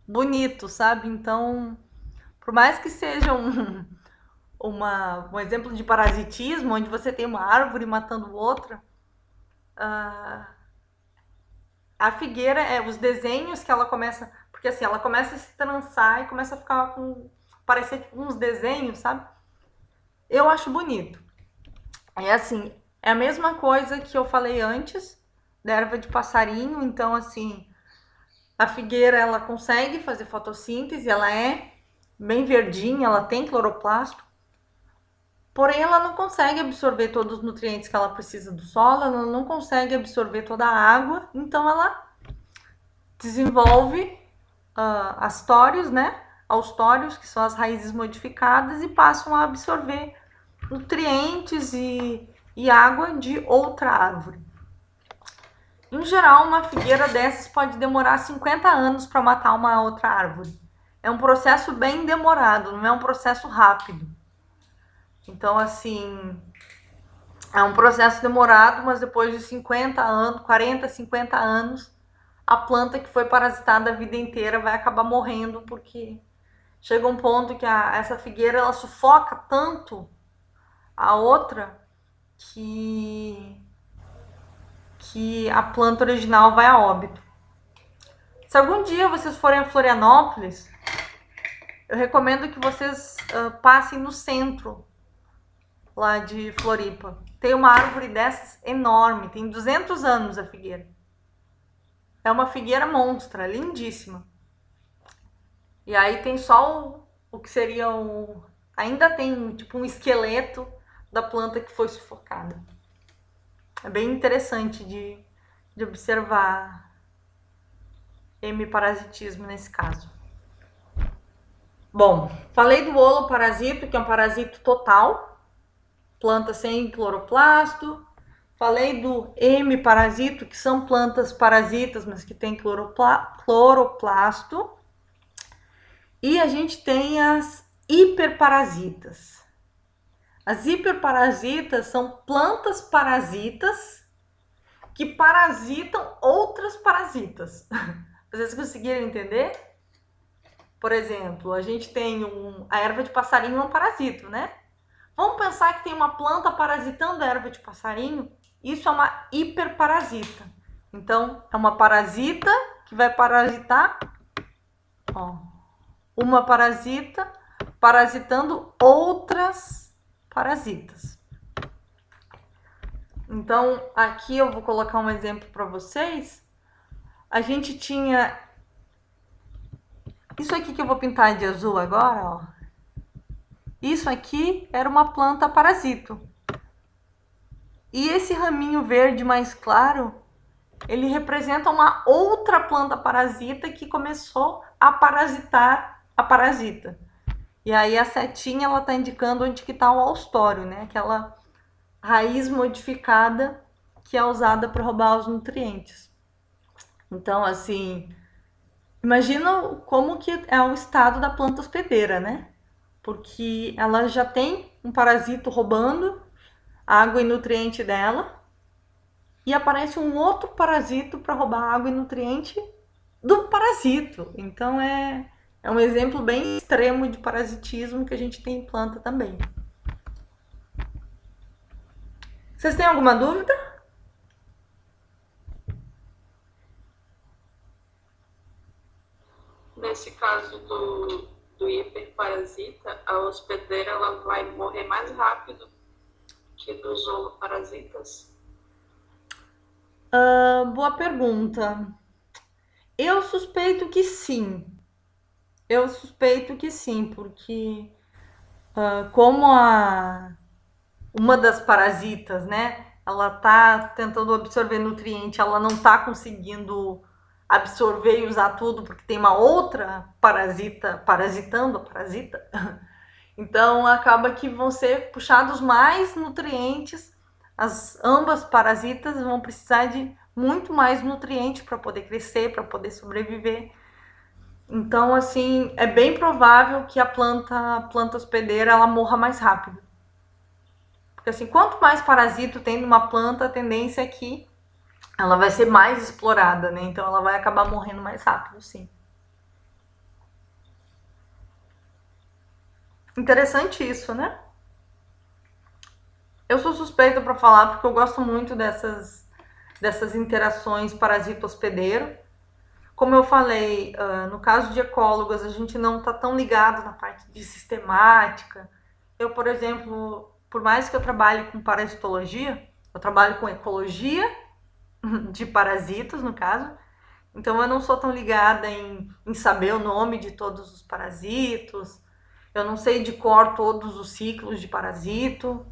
bonitos, sabe? Então, por mais que seja um exemplo de parasitismo, onde você tem uma árvore matando outra, a figueira, os desenhos que ela começa... Porque assim, ela começa a se trançar e começa a ficar parecer uns desenhos, sabe? Eu acho bonito. É assim, é a mesma coisa que eu falei antes, da erva de passarinho. Então, assim, a figueira, ela consegue fazer fotossíntese, ela é bem verdinha, ela tem cloroplasto. porém ela não consegue absorver todos os nutrientes que ela precisa do solo, ela não consegue absorver toda a água, então ela desenvolve astórios, né? Austórios, que são as raízes modificadas, e passam a absorver nutrientes e água de outra árvore. Em geral, uma figueira dessas pode demorar 50 anos para matar uma outra árvore. É um processo bem demorado, não é um processo rápido. Então, assim, é um processo demorado, mas depois de 50 anos, 40, 50 anos, a planta que foi parasitada a vida inteira vai acabar morrendo, porque chega um ponto que essa figueira ela sufoca tanto a outra que a planta original vai a óbito. Se algum dia vocês forem a Florianópolis, eu recomendo que vocês passem no centro lá de Floripa. Tem uma árvore dessas enorme, tem 200 anos a figueira. É uma figueira monstra, lindíssima. E aí tem só o que seria ainda tem tipo um esqueleto da planta que foi sufocada. É bem interessante de observar hemiparasitismo nesse caso. Bom, falei do holoparasito, que é um parasito total, planta sem cloroplasto. Falei do hemiparasito, que são plantas parasitas, mas que tem cloroplasto. E a gente tem as hiperparasitas. As hiperparasitas são plantas parasitas que parasitam outras parasitas. Vocês conseguiram entender? Por exemplo, a gente tem a erva de passarinho, é um parasito, né? Vamos pensar que tem uma planta parasitando a erva de passarinho. Isso é uma hiperparasita. Então, é uma parasita que vai parasitar, uma parasita parasitando outras parasitas. Então, aqui eu vou colocar um exemplo para vocês. A gente tinha isso aqui que eu vou pintar de azul agora, ó. Isso aqui era uma planta parasito. E esse raminho verde mais claro, ele representa uma outra planta parasita que começou a parasitar a parasita. E aí a setinha ela tá indicando onde que tá o austório, né? Aquela raiz modificada que é usada para roubar os nutrientes. Então, assim, imagina como que é o estado da planta hospedeira, né? Porque ela já tem um parasito roubando água e nutriente dela, e aparece um outro parasito para roubar água e nutriente do parasito. Então é um exemplo bem extremo de parasitismo que a gente tem em planta também. Vocês têm alguma dúvida? Nesse caso do hiperparasita, a hospedeira ela vai morrer mais rápido que dos holoparasitas? Boa pergunta. Eu suspeito que sim. Porque como uma das parasitas, né, ela tá tentando absorver nutriente, ela não tá conseguindo absorver e usar tudo porque tem uma outra parasita parasitando a parasita. Então acaba que vão ser puxados mais nutrientes. Ambas parasitas vão precisar de muito mais nutriente para poder crescer, para poder sobreviver. Então, assim, é bem provável que a planta hospedeira ela morra mais rápido. Porque assim, quanto mais parasito tem numa planta, a tendência é que ela vai ser mais explorada, né? Então ela vai acabar morrendo mais rápido, sim. Interessante isso, né? Eu sou suspeita para falar porque eu gosto muito dessas interações parasito-hospedeiro. Como eu falei, no caso de ecólogas, a gente não está tão ligado na parte de sistemática. Eu, por exemplo, por mais que eu trabalhe com parasitologia, eu trabalho com ecologia de parasitas, no caso. Então, eu não sou tão ligada em saber o nome de todos os parasitos. Eu não sei de cor todos os ciclos de parasito.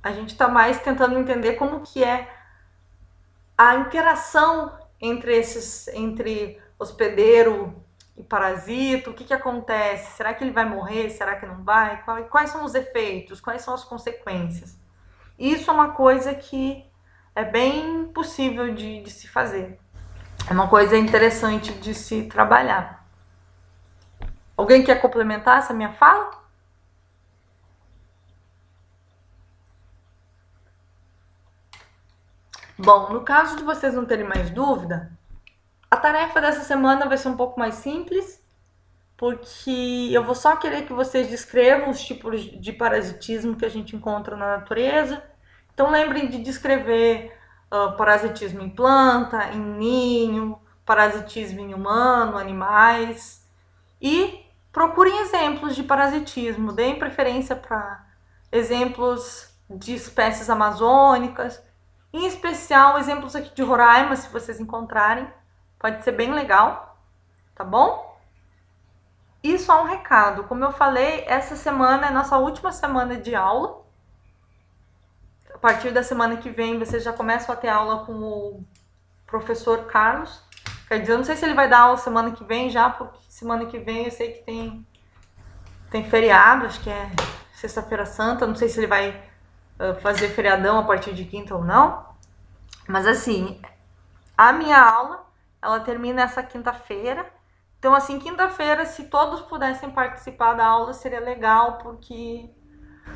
A gente está mais tentando entender como que é a interação entre hospedeiro e parasito, o que acontece? Será que ele vai morrer? Será que não vai? Quais são os efeitos? Quais são as consequências? Isso é uma coisa que é bem possível de se fazer. É uma coisa interessante de se trabalhar. Alguém quer complementar essa minha fala? Bom, no caso de vocês não terem mais dúvida, a tarefa dessa semana vai ser um pouco mais simples, porque eu vou só querer que vocês descrevam os tipos de parasitismo que a gente encontra na natureza. Então lembrem de descrever parasitismo em planta, em ninho, parasitismo em humano, animais. E procurem exemplos de parasitismo, deem preferência para exemplos de espécies amazônicas, em especial exemplos aqui de Roraima, se vocês encontrarem, pode ser bem legal, tá bom? E só um recado, como eu falei, essa semana é a nossa última semana de aula. A partir da semana que vem, vocês já começam a ter aula com o professor Carlos. Quer dizer, eu não sei se ele vai dar aula semana que vem já, porque semana que vem eu sei que tem feriado, acho que é sexta-feira santa, não sei se ele vai fazer feriadão a partir de quinta ou não. Mas assim, a minha aula, ela termina essa quinta-feira. Então, assim, quinta-feira, se todos pudessem participar da aula, seria legal, porque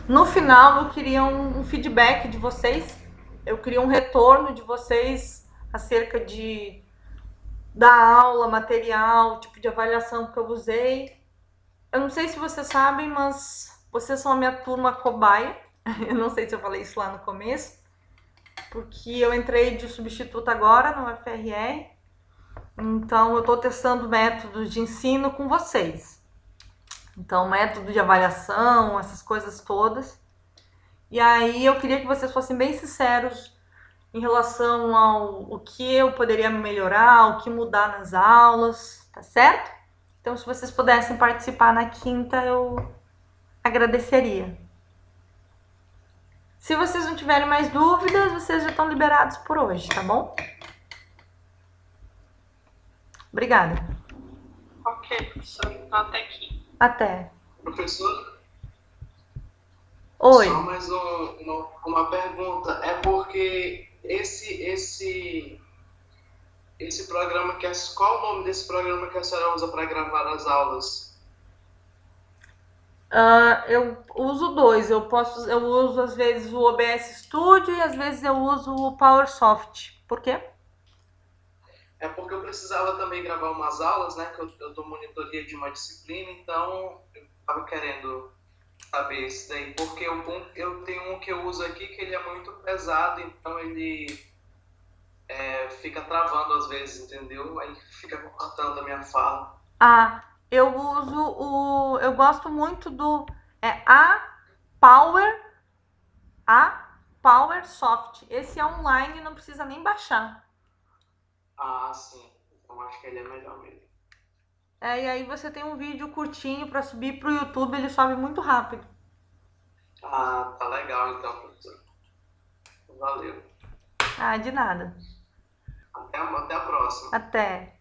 no final eu queria um feedback de vocês, eu queria um retorno de vocês acerca da aula, material, tipo de avaliação que eu usei. Eu não sei se vocês sabem, mas vocês são a minha turma cobaia. Eu não sei se eu falei isso lá no começo, porque eu entrei de substituta agora no UFRR. Então, eu estou testando métodos de ensino com vocês. Então, método de avaliação, essas coisas todas. E aí, eu queria que vocês fossem bem sinceros em relação ao o que eu poderia melhorar, o que mudar nas aulas, tá certo? Então, se vocês pudessem participar na quinta, eu agradeceria. Se vocês não tiverem mais dúvidas, vocês já estão liberados por hoje, tá bom? Obrigada. Ok, professor. Então, até aqui. Até. Professor, Oi. só mais uma pergunta. É porque esse programa qual o nome desse programa que a senhora usa para gravar as aulas? Eu uso dois. Eu uso às vezes o OBS Studio e às vezes eu uso o PowerSoft. Por quê? É porque eu precisava também gravar umas aulas, né? Que eu dou monitoria de uma disciplina, então eu estava querendo saber isso daí. Porque eu tenho um que eu uso aqui que ele é muito pesado, então ele fica travando às vezes, entendeu? Aí fica cortando a minha fala. Eu uso eu gosto muito do PowerSoft. Esse é online, não precisa nem baixar. Ah, sim. Então acho que ele é melhor mesmo. E aí você tem um vídeo curtinho para subir pro YouTube, ele sobe muito rápido. Ah, tá legal então, professor. Valeu. De nada. Até a próxima. Até.